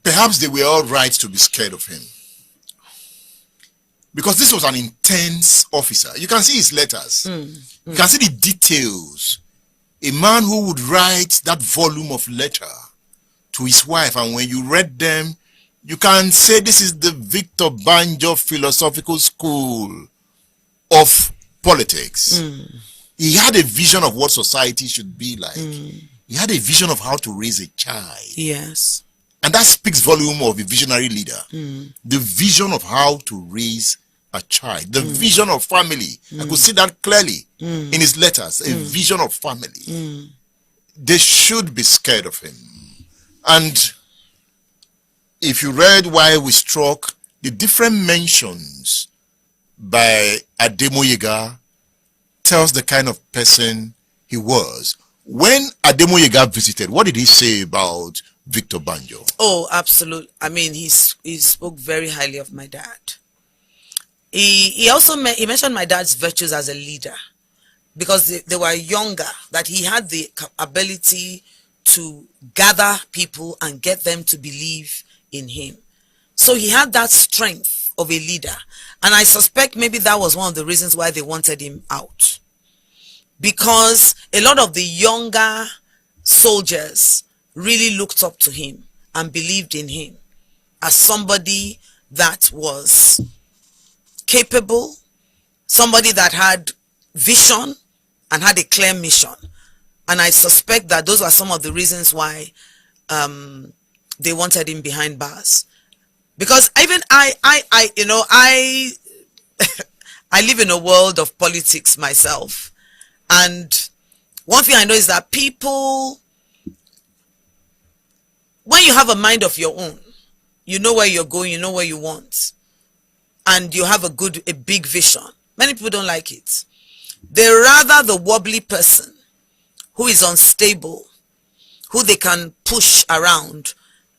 perhaps they were all right to be scared of him, because this was an intense officer. You can see his letters. You can see the details. A man who would write that volume of letter to his wife, and when you read them, you can say this is the Victor Banjo Philosophical School of Politics. He had a vision of what society should be like. He had a vision of how to raise a child. Yes. And that speaks volume of a visionary leader. The vision of how to raise a child. The vision of family. I could see that clearly in his letters. A vision of family. They should be scared of him. And if you read Why We Struck, the different mentions by Ademoyega tells the kind of person he was. When Ademoyega visited, what did he say about Victor Banjo? Oh, absolutely. I mean, he spoke very highly of my dad. He also mentioned my dad's virtues as a leader, because they were younger, that he had the ability to gather people and get them to believe in him. So he had that strength of a leader. And I suspect maybe that was one of the reasons why they wanted him out. Because a lot of the younger soldiers really looked up to him and believed in him as somebody that was capable, somebody that had vision and had a clear mission. And I suspect that those were some of the reasons why they wanted him behind bars. Because even I I live in a world of politics myself. And one thing I know is that people, when you have a mind of your own, you know where you're going, you know where you want, and you have a big vision. Many people don't like it. They're rather the wobbly person who is unstable, who they can push around,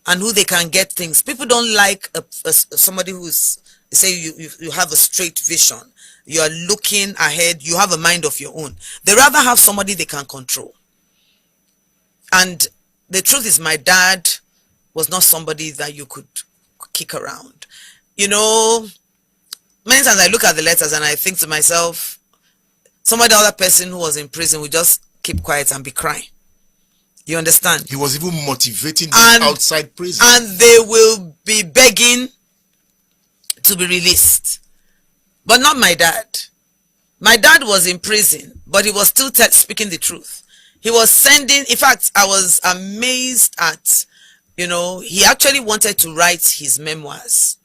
and who they can get things. People don't like somebody who's, say you have a straight vision. You are looking ahead. You have a mind of your own. They rather have somebody they can control. And the truth is, my dad was not somebody that you could kick around. Many times I look at the letters and I think to myself, other person who was in prison would just keep quiet and be crying. You understand? He was even motivating them outside prison. And they will be begging to be released. But not my dad. My dad was in prison, but he was still speaking the truth. He was sending, in fact, I was amazed at, he actually wanted to write his memoirs.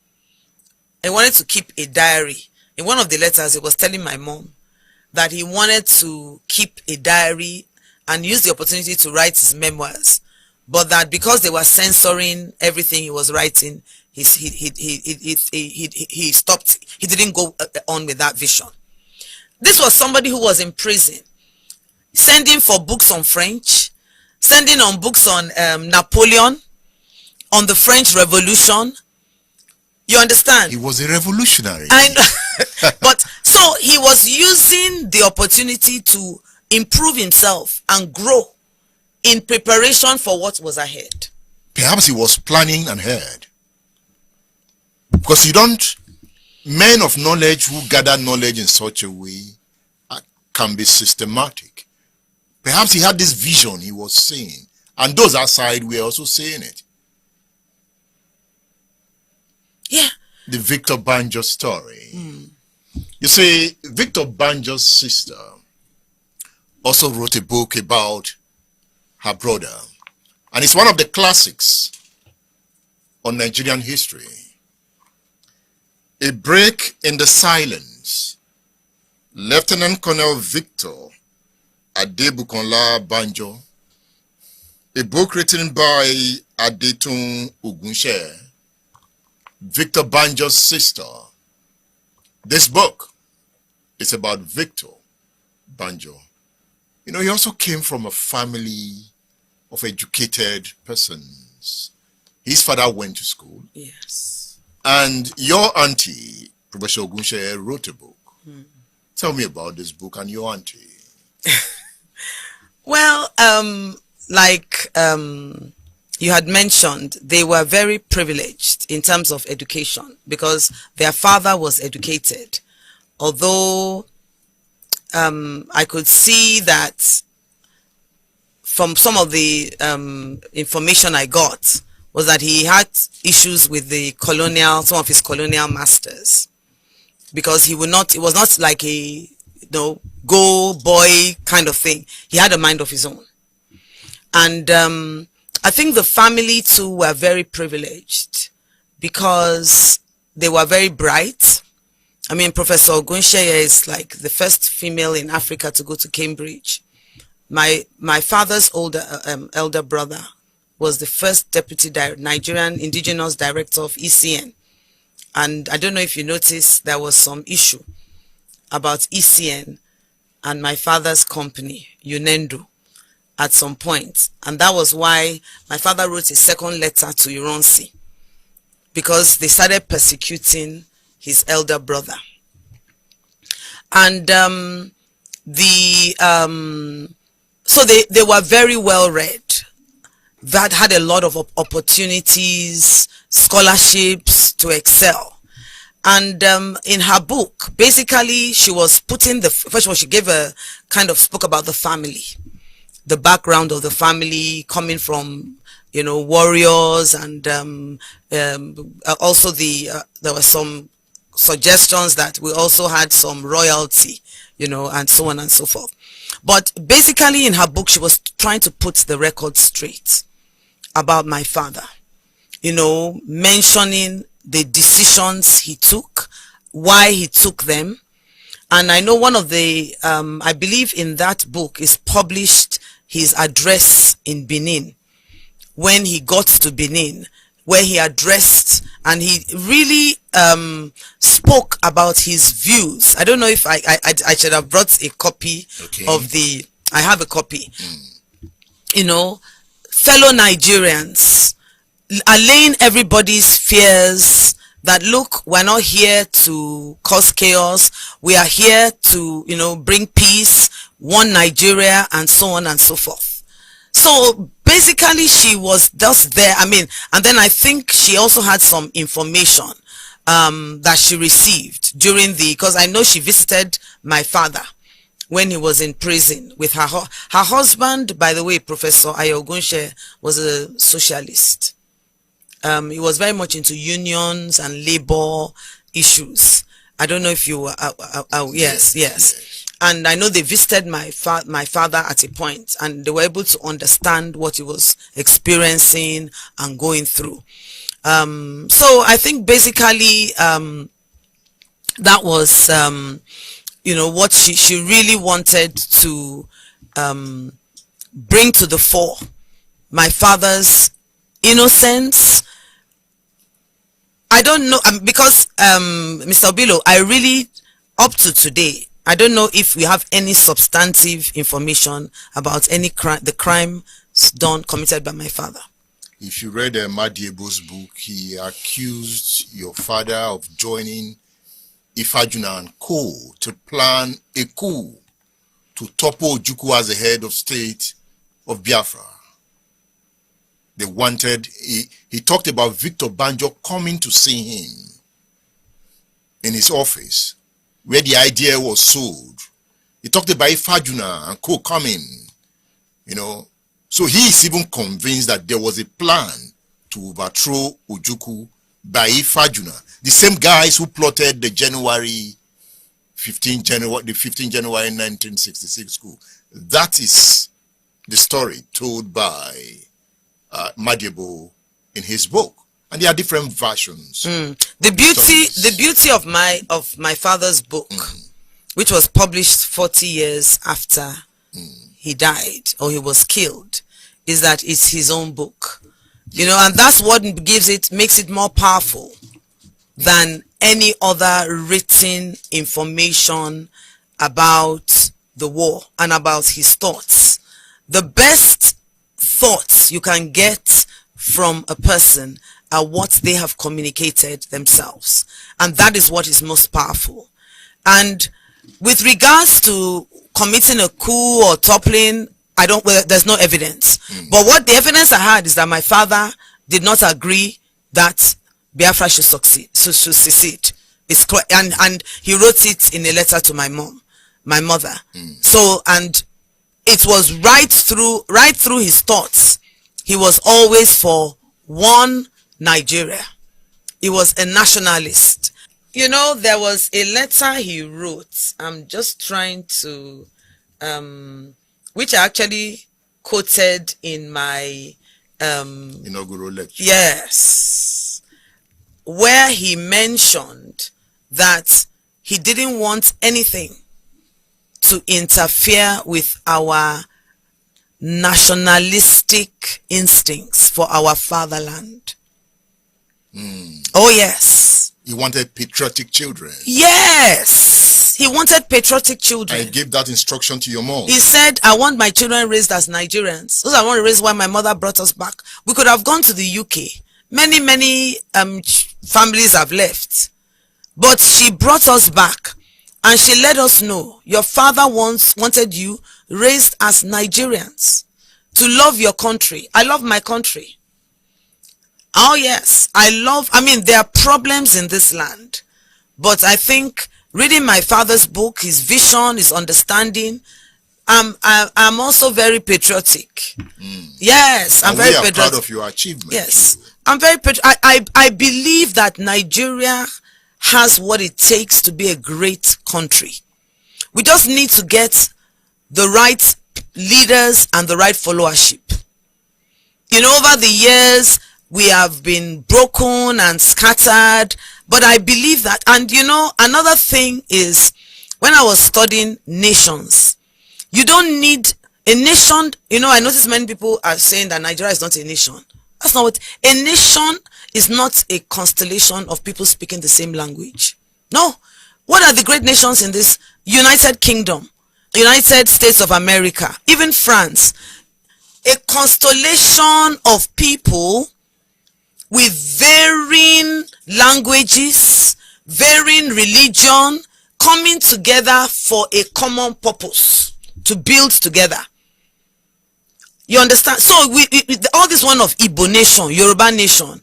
He wanted to keep a diary. In one of the letters, he was telling my mom that he wanted to keep a diary and use the opportunity to write his memoirs, but that because they were censoring everything he was writing, he stopped. He didn't go on with that vision. This was somebody who was in prison, sending for books on French, sending on books on Napoleon, on the French Revolution. You understand? He was a revolutionary. I know. But so he was using the opportunity to improve himself and grow in preparation for what was ahead. Perhaps he was planning ahead. Because men of knowledge who gather knowledge in such a way can be systematic. Perhaps he had this vision he was saying, and those outside were also saying it. Yeah. The Victor Banjo story. You see, Victor Banjo's sister also wrote a book about her brother, and it's one of the classics on Nigerian history. A Break in the Silence. Lieutenant Colonel Victor Adebukola Banjo. A book written by Adetun Ogunse, Victor Banjo's sister. This book is about Victor Banjo. You know, he also came from a family of educated persons. His father went to school. Yes. And your auntie, Professor Ogunse, wrote a book. Tell me about this book and your auntie. Well, like you had mentioned, they were very privileged in terms of education because their father was educated. Although I could see that from some of the information I got was that he had issues with some of his colonial masters, because it was not like a go boy kind of thing. He had a mind of his own. And I think the family too were very privileged because they were very bright. I mean, Professor Ogunse is like the first female in Africa to go to Cambridge. My father's elder brother was the first deputy Nigerian indigenous director of ECN. And I don't know if you noticed, there was some issue about ECN and my father's company, UNENDU, at some point. And that was why my father wrote a second letter to Ironsi, because they started persecuting his elder brother. And so they were very well read. That had a lot of opportunities, scholarships to excel. And in her book, basically she was putting first of all, she gave spoke about the family, the background of the family, coming from, warriors, and also there were some suggestions that we also had some royalty, and so on and so forth. But basically in her book, she was trying to put the record straight about my father, mentioning the decisions he took, why he took them. And I know one of the, I believe in that book is published his address in Benin, when he got to Benin, where he addressed, and he really spoke about his views. I don't know if I should have brought a copy of I have a copy. Fellow Nigerians, allaying everybody's fears that, look, we're not here to cause chaos. We are here to, bring peace, one Nigeria, and so on and so forth. So basically she was just there. I mean, and then I think she also had some information that she received because I know she visited my father when he was in prison with her husband. By the way, Professor Ayogunshe was a socialist. He was very much into unions and labor issues. I don't know if you were, yes. And I know they visited my father at a point, and they were able to understand what he was experiencing and going through. So I think basically That was, what she really wanted to bring to the fore. My father's innocence. I don't know, because Mr. Obilo, I really, up to today, I don't know if we have any substantive information about any the crime committed by my father. If you read Madiebo's book, he accused your father of joining Ifajuna and Co. to plan a coup to topple Ojukwu as the head of state of Biafra. They wanted, he talked about Victor Banjo coming to see him in his office where the idea was sold. He talked about Ifajuna and Co. coming, So he is even convinced that there was a plan to overthrow Ojukwu by Ifajuna, the same guys who plotted the 15 January 1966 coup. That is the story told by Madiebo in his book, and there are different versions. The beauty of my father's book, which was published 40 years after he died or he was killed, is that it's his own book, and that's what makes it more powerful than any other written information about the war and about his thoughts. The best thoughts you can get from a person are what they have communicated themselves, and that is what is most powerful. And with regards to committing a coup or toppling, there's no evidence. But what the evidence I had is that my father did not agree that Biafra should secede. And he wrote it in a letter to my mother. So, and it was right through his thoughts. He was always for one Nigeria. He was a nationalist. There was a letter he wrote. I'm just trying to, which I actually quoted in my inaugural lecture. Yes, where he mentioned that he didn't want anything to interfere with our nationalistic instincts for our fatherland. Oh yes. He wanted patriotic children. Yes, he wanted patriotic children. I gave that instruction to your mom. He said, I want my children raised as Nigerians. Those I want to raise why my mother brought us back. We could have gone to the UK. Many families have left. But she brought us back and she let us know your father wanted you raised as Nigerians to love your country. I love my country. Oh yes, there are problems in this land, but I think reading my father's book, his vision, his understanding, I'm also very patriotic. Yes, I'm very patriotic. Proud of your achievement. Yes, I'm very patriotic. I believe that Nigeria has what it takes to be a great country. We just need to get the right leaders and the right followership. Over the years, we have been broken and scattered, but I believe that. And another thing is, when I was studying nations, you don't need a nation. I notice many people are saying that Nigeria is not a nation. That's not what a nation is. Not a constellation of people speaking the same language. No. What are the great nations in this? United Kingdom, United States of America, even France. A constellation of people with varying languages, varying religion, coming together for a common purpose, to build together. You understand? So all this one of Igbo nation, Yoruba nation,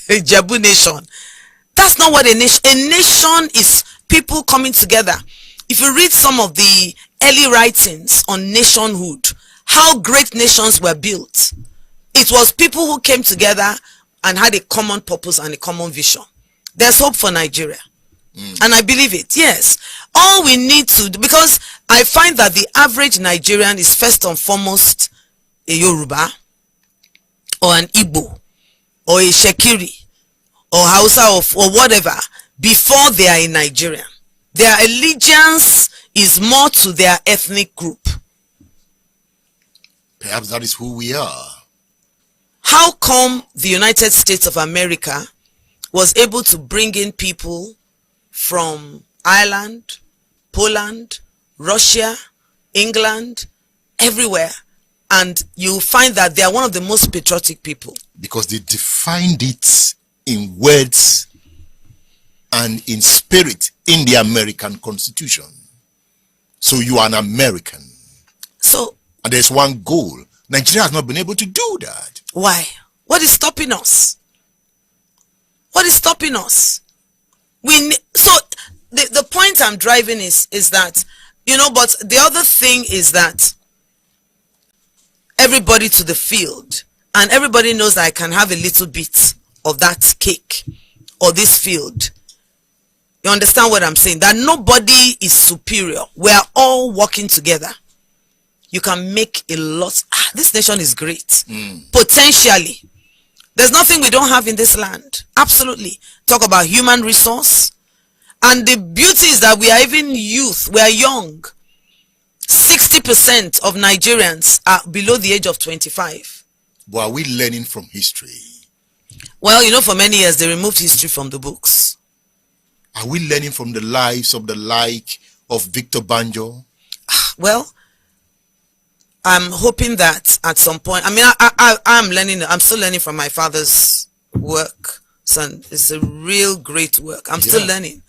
Jabu nation, that's not what a nation is. People coming together. If you read some of the early writings on nationhood, how great nations were built, it was people who came together and had a common purpose and a common vision. There's hope for Nigeria. And I believe it. Yes. All we need to do, because I find that the average Nigerian is first and foremost a Yoruba or an Igbo or a Shekiri or Hausa or whatever. before they are in Nigeria. Their allegiance is more to their ethnic group. Perhaps that is who we are. How come the United States of America was able to bring in people from Ireland, Poland, Russia, England, everywhere, and you find that they are one of the most patriotic people? Because they defined it in words and in spirit in the American Constitution. So you are an American. So, and there's one goal. Nigeria has not been able to do that. Why? What is stopping us? What is stopping us? So the point I'm driving is that, but the other thing is that everybody to the field, and everybody knows that I can have a little bit of that cake or this field. You understand what I'm saying? That nobody is superior. We are all working together. You can make a lot. This nation is great. Potentially. There's nothing we don't have in this land. Absolutely. Talk about human resource. And the beauty is that we are even youth. We are young. 60% of Nigerians are below the age of 25. But are we learning from history? Well, for many years they removed history from the books. Are we learning from the lives of the like of Victor Banjo? Well, I'm hoping that at some point, I'm learning. I'm still learning from my father's work. Son, it's a real great work. I'm still learning.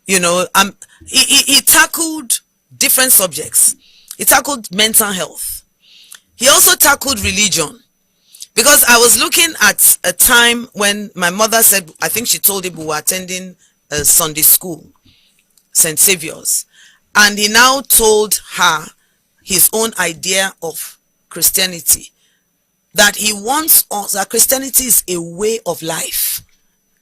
He tackled different subjects. He tackled mental health. He also tackled religion. Because I was looking at a time when my mother said, I think she told him we were attending a Sunday school, St. Saviour's. And he now told her his own idea of Christianity. That he wants us, that Christianity is a way of life.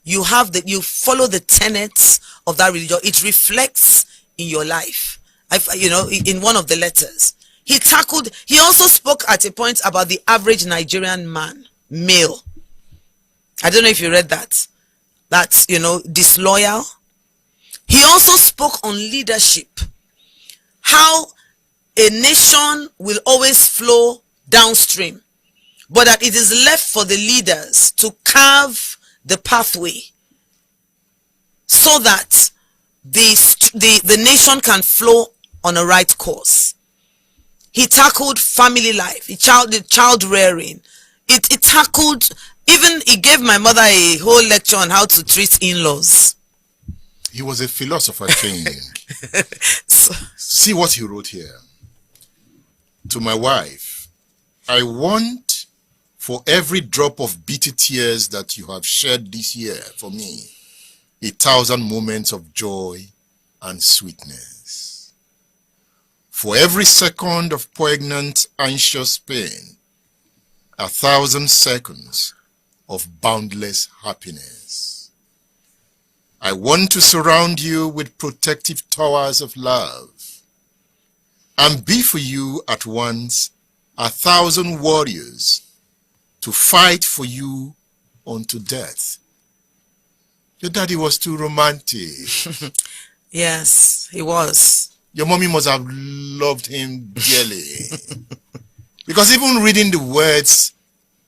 You follow the tenets of that religion. It reflects in your life. In one of the letters. He also spoke at a point about the average Nigerian male. I don't know if you read that. That's, disloyal. He also spoke on leadership. How a nation will always flow downstream. But that it is left for the leaders to carve the pathway so that the nation can flow on a right course. He tackled family life, the child rearing. It tackled, even he gave my mother a whole lecture on how to treat in-laws. He was a philosopher training. See what he wrote here. To my wife, I want for every drop of bitter tears that you have shed this year for me, 1,000 moments of joy and sweetness. For every second of poignant, anxious pain, 1,000 seconds of boundless happiness. I want to surround you with protective towers of love and be for you at once 1,000 warriors to fight for you unto death. Your daddy was too romantic. Yes, he was. Your mommy must have loved him dearly. Because even reading the words,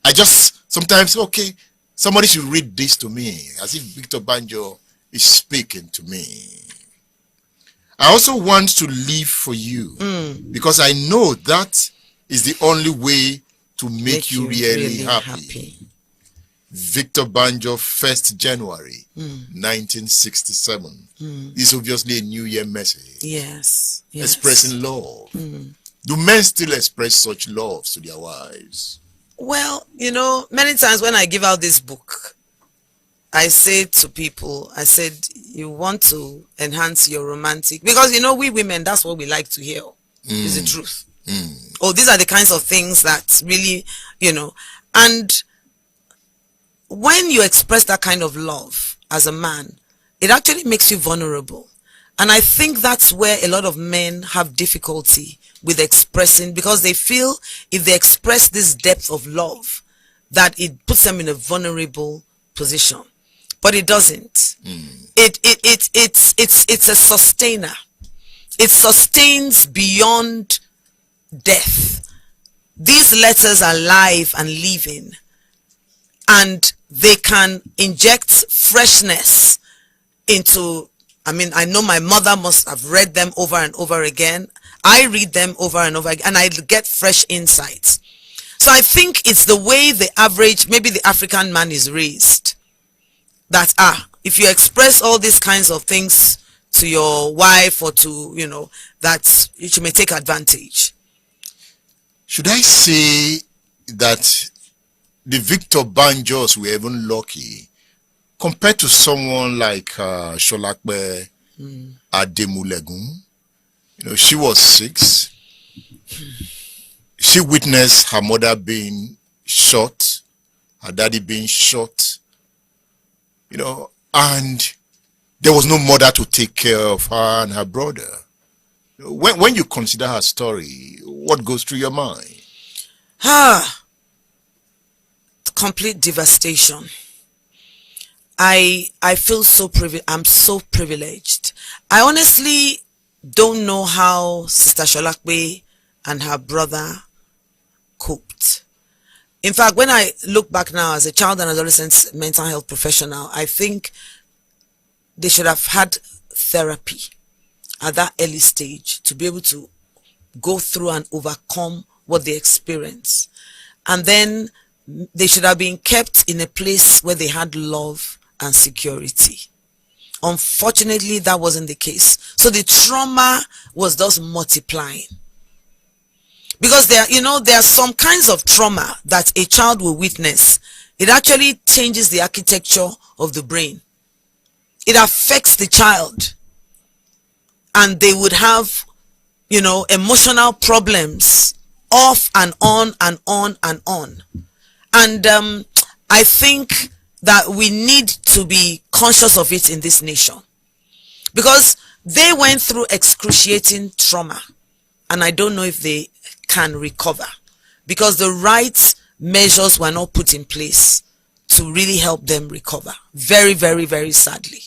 I just sometimes, okay, somebody should read this to me, as if Victor Banjo is speaking to me. I also want to live for you, because I know that is the only way to make you really happy. Victor Banjo, 1st January 1967. This is obviously a New Year message. Yes. Expressing love. Do men still express such love to their wives? Well, many times when I give out this book, I say to people, I said, you want to enhance your romantic, because we women, that's what we like to hear. Is the truth. Oh, these are the kinds of things that really, and when you express that kind of love as a man, it actually makes you vulnerable. And I think that's where a lot of men have difficulty with expressing, because they feel if they express this depth of love, that it puts them in a vulnerable position. but it doesn't. It's a sustainer. It sustains beyond death. These letters are live and living, and they can inject freshness into, I know my mother must have read them over and over again. I read them over and over again, and I get fresh insights. So I think it's the way the average, maybe the African man is raised. That, if you express all these kinds of things to your wife or to, that you may take advantage. Should I say that the Victor Banjos were even lucky compared to someone like Sholakbe Ademulegun? She was 6. She witnessed her mother being shot, her daddy being shot, and there was no mother to take care of her and her brother. When you consider her story, what goes through your mind? Complete devastation. I feel so privileged. I'm so privileged. I honestly don't know how Sister Sholakbe and her brother coped. In fact, when I look back now as a child and adolescent mental health professional, I think they should have had therapy at that early stage to be able to go through and overcome what they experience. And then they should have been kept in a place where they had love and security. Unfortunately, that wasn't the case. So the trauma was just multiplying. Because there are some kinds of trauma that a child will witness. It actually changes the architecture of the brain. It affects the child. And they would have, emotional problems off and on and on and on. And I think that we need to be conscious of it in this nation. Because they went through excruciating trauma. And I don't know if they can recover. Because the right measures were not put in place to really help them recover. Very, very, very sadly.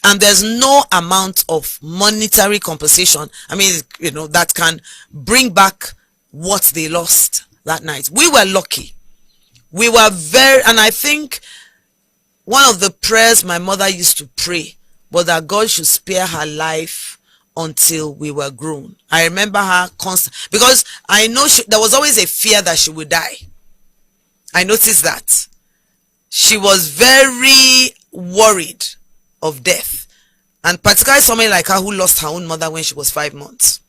And there's no amount of monetary compensation, that can bring back what they lost that night. We were lucky. We were and I think one of the prayers my mother used to pray was that God should spare her life until we were grown. I remember her because I know there was always a fear that she would die. I noticed that. She was very worried of death, and particularly somebody like her who lost her own mother when she was 5 months.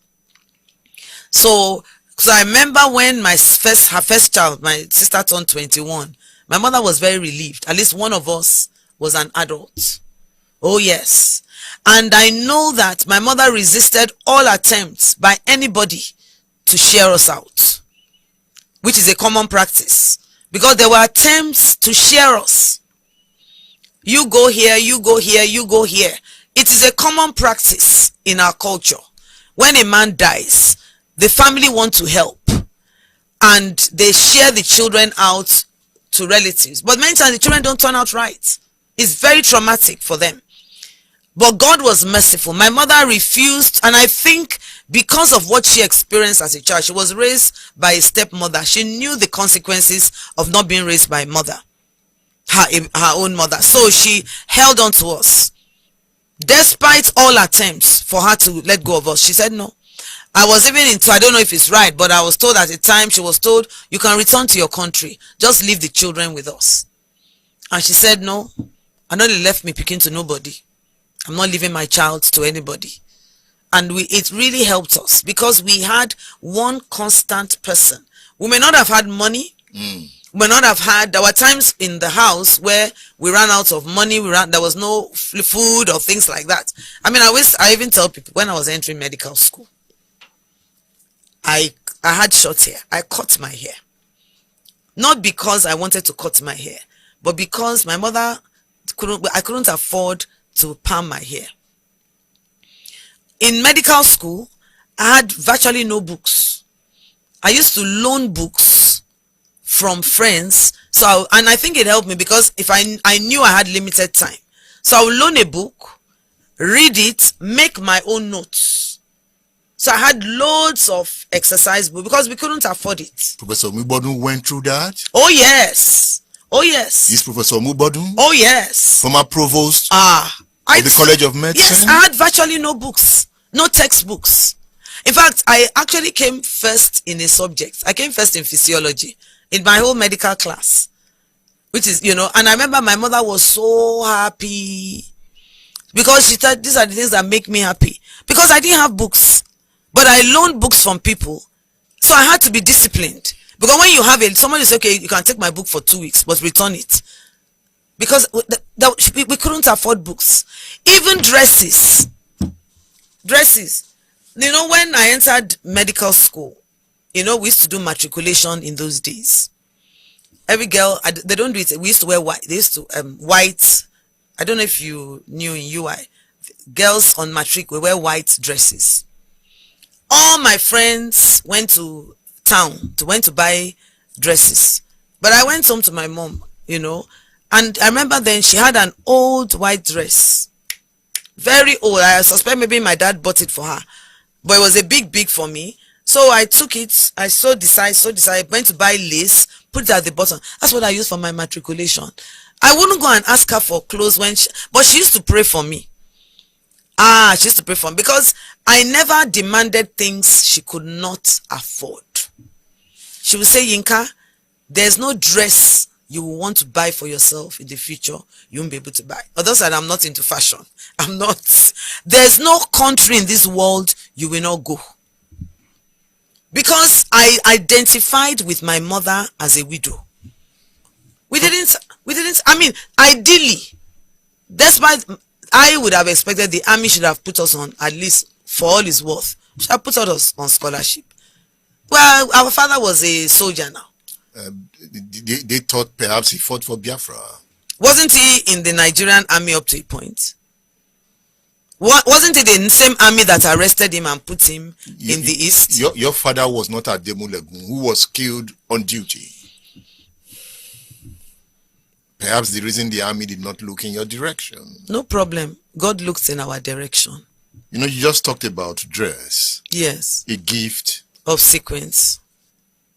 So I remember when her first child, my sister, turned 21, my mother was very relieved. At least one of us was an adult. Oh yes. And I know that my mother resisted all attempts by anybody to share us out, which is a common practice, because there were attempts to share us. You go here, you go here, you go here. It is a common practice in our culture. When a man dies, the family want to help, and they share the children out to relatives. But many times the children don't turn out right. It's very traumatic for them. But God was merciful. My mother refused, and I think because of what she experienced as a child, she was raised by a stepmother. She knew the consequences of not being raised by a mother. Her own mother. So she held on to us. Despite all attempts for her to let go of us, she said no. I was even I don't know if it's right, but I was told at the time, she was told, you can return to your country. Just leave the children with us. And she said no. And only left me picking to nobody. I'm not leaving my child to anybody. And it really helped us because we had one constant person. We may not have had money. We may not have had, there were times in the house where we ran out of money. There was no food or things like that. I even tell people when I was entering medical school, I had short hair. I cut my hair. Not because I wanted to cut my hair, but because my mother I couldn't afford to palm my hair. In medical school, I had virtually no books. I used to loan books from friends. So, and I think it helped me because if I knew I had limited time. So I would loan a book, read it, make my own notes. So I had loads of exercise books because we couldn't afford it. Professor Mubodun went through that? Oh, yes. Oh, yes. Is Professor Mubodun? Oh, yes. Former provost of the College of Medicine? Yes, I had virtually no books, no textbooks. In fact, I actually came first in a subject. I came first in physiology in my whole medical class, which is, and I remember my mother was so happy because she said, these are the things that make me happy, because I didn't have books, but I loaned books from people. So I had to be disciplined, because when you have somebody say, okay, you can take my book for 2 weeks, but return it, because we couldn't afford books. Even dresses. When I entered medical school, we used to do matriculation in those days. Every girl, they don't do it. We used to wear white. They used to white. I don't know if you knew in UI. Girls on matric, we wear white dresses. All my friends went to town to buy dresses. But I went home to my mom, and I remember then she had an old white dress. Very old. I suspect maybe my dad bought it for her. But it was a big for me. So I took it. I so decided, went to buy lace, put it at the bottom. That's what I used for my matriculation. I wouldn't go and ask her for clothes but she used to pray for me. She used to pray for me because I never demanded things she could not afford. She would say, Yinka, there's no dress you will want to buy for yourself in the future you won't be able to buy. Although I'm not into fashion. I'm not. There's no country in this world you will not go. Because I identified with my mother as a widow. We didn't, ideally, despite, I would have expected the army should have put us on, at least for all his worth, should have put us on scholarship. Well, our father was a soldier now. They thought perhaps he fought for Biafra. Wasn't he in the Nigerian army up to a point? Wasn't it the same army that arrested him and put him in the east? Your father was not at Demulegun, who was killed on duty. Perhaps the reason the army did not look in your direction. No problem. God looks in our direction. You just talked about dress. Yes. A gift. Of sequence.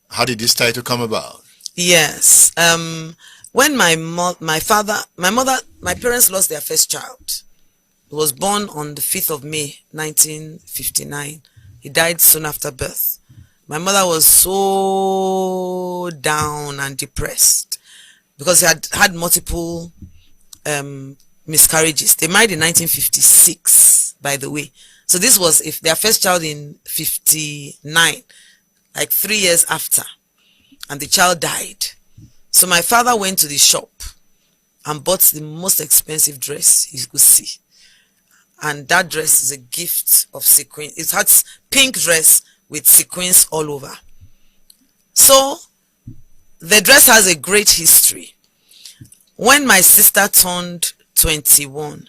How did this title come about? Yes. When my parents lost their first child. He was born on the 5th of May, 1959. He died soon after birth. My mother was so down and depressed because he had multiple miscarriages. They married in 1956, by the way. So this was their first child in 59, like 3 years after. And the child died. So my father went to the shop and bought the most expensive dress he could see. And that dress is a gift of sequins. It has pink dress with sequins all over. So the dress has a great history. When my sister turned 21,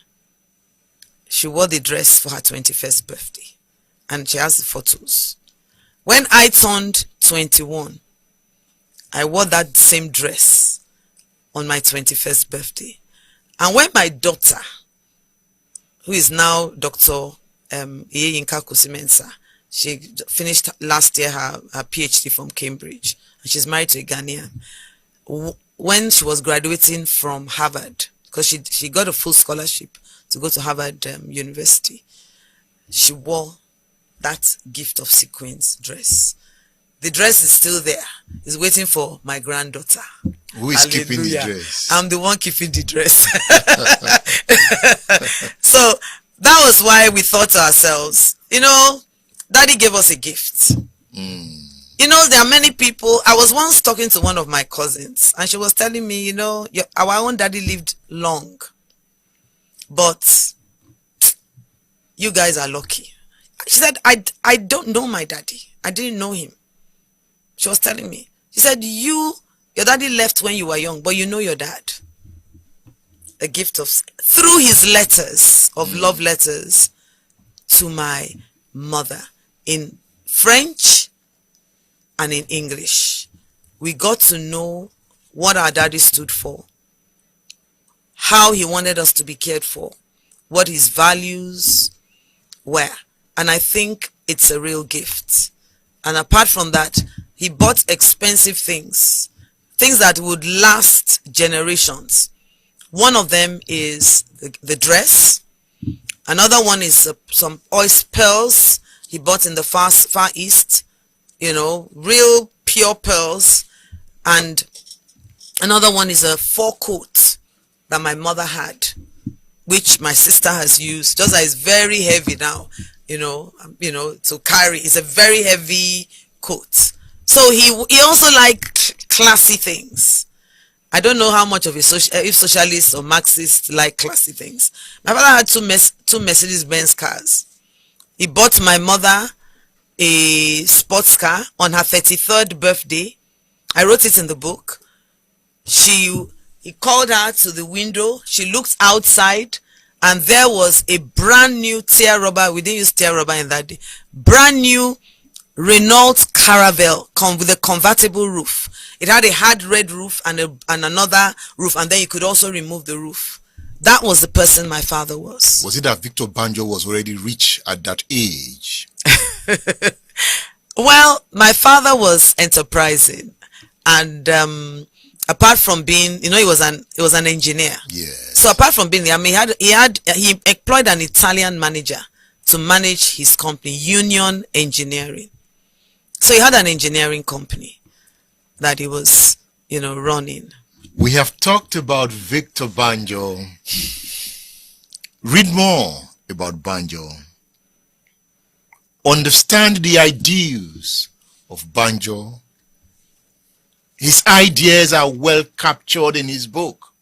she wore the dress for her 21st birthday. And she has the photos. When I turned 21, I wore that same dress on my 21st birthday. And when my daughter, who is now Dr. Yinka Kusimensa, she finished last year her PhD from Cambridge, and she's married to a Ghanaian. When she was graduating from Harvard, because she got a full scholarship to go to Harvard University, she wore that gift of sequins dress. The dress is still there. It's waiting for my granddaughter. Who is keeping the dress? I'm the one keeping the dress. So that was why we thought to ourselves, Daddy gave us a gift. There are many people. I was once talking to one of my cousins, and she was telling me, our own daddy lived long, but you guys are lucky. She said, I don't know my daddy. I didn't know him. She was telling me. She said, your daddy left when you were young, but you know your dad. A gift through his letters, of love letters to my mother in French and in English. we got to know what our daddy stood for, how he wanted us to be cared for, what his values were. And I think it's a real gift. And apart from that, he bought expensive things that would last generations. One of them is the dress. Another one is some oyster pearls he bought in the Far East, real pure pearls. And another one is a fur coat that my mother had, which my sister has used. Just that it's very heavy now, to carry. It's a very heavy coat. So he also liked classy things. I don't know how much of if socialists or Marxists like classy things. My father had two Mercedes-Benz cars. He bought my mother a sports car on her 33rd birthday. I wrote it in the book. He called her to the window. She looked outside, and there was a brand new tear rubber. We didn't use tear rubber in that day. Brand new Renault Caravelle with a convertible roof. It had a hard red roof and another roof, and then you could also remove the roof. That was the person my father was. Was it that Victor Banjo was already rich at that age? Well, my father was enterprising, and apart from being, he was an engineer. Yes. So apart from being, he employed an Italian manager to manage his company, Union Engineering. So he had an engineering company that he was, running. We have talked about Victor Banjo. Read more about Banjo. Understand the ideals of Banjo. His ideas are well captured in his book.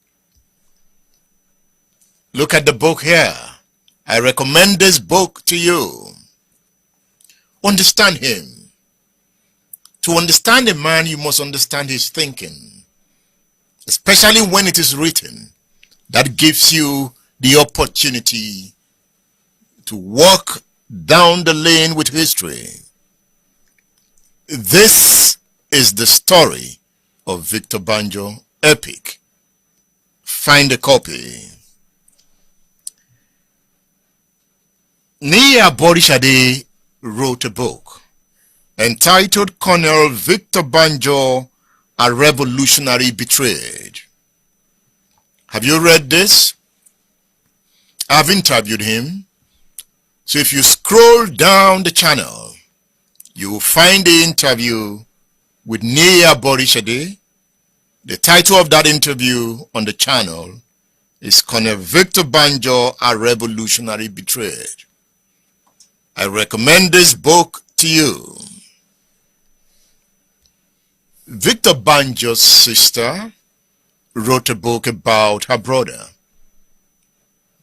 Look at the book here. I recommend this book to you. Understand him. To understand a man, you must understand his thinking, especially when it is written. That gives you the opportunity to walk down the lane with history. This is the story of Victor Banjo, epic. Find a copy. Nia Borishade wrote a book entitled Colonel Victor Banjo, A Revolutionary Betrayed. Have you read this? I've interviewed him. So if you scroll down the channel, you will find the interview with Nia Borishade. The title of that interview on the channel is Colonel Victor Banjo, A Revolutionary Betrayed. I recommend this book to you. Victor Banjo's sister wrote a book about her brother,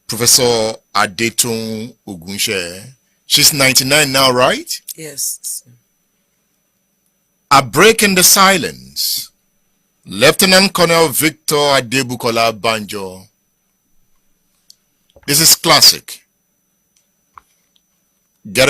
Professor Adetun Ogunshe. She's 99 now, right? Yes. A Break in the Silence. Lieutenant Colonel Victor Adebukola Banjo. This is classic. Get a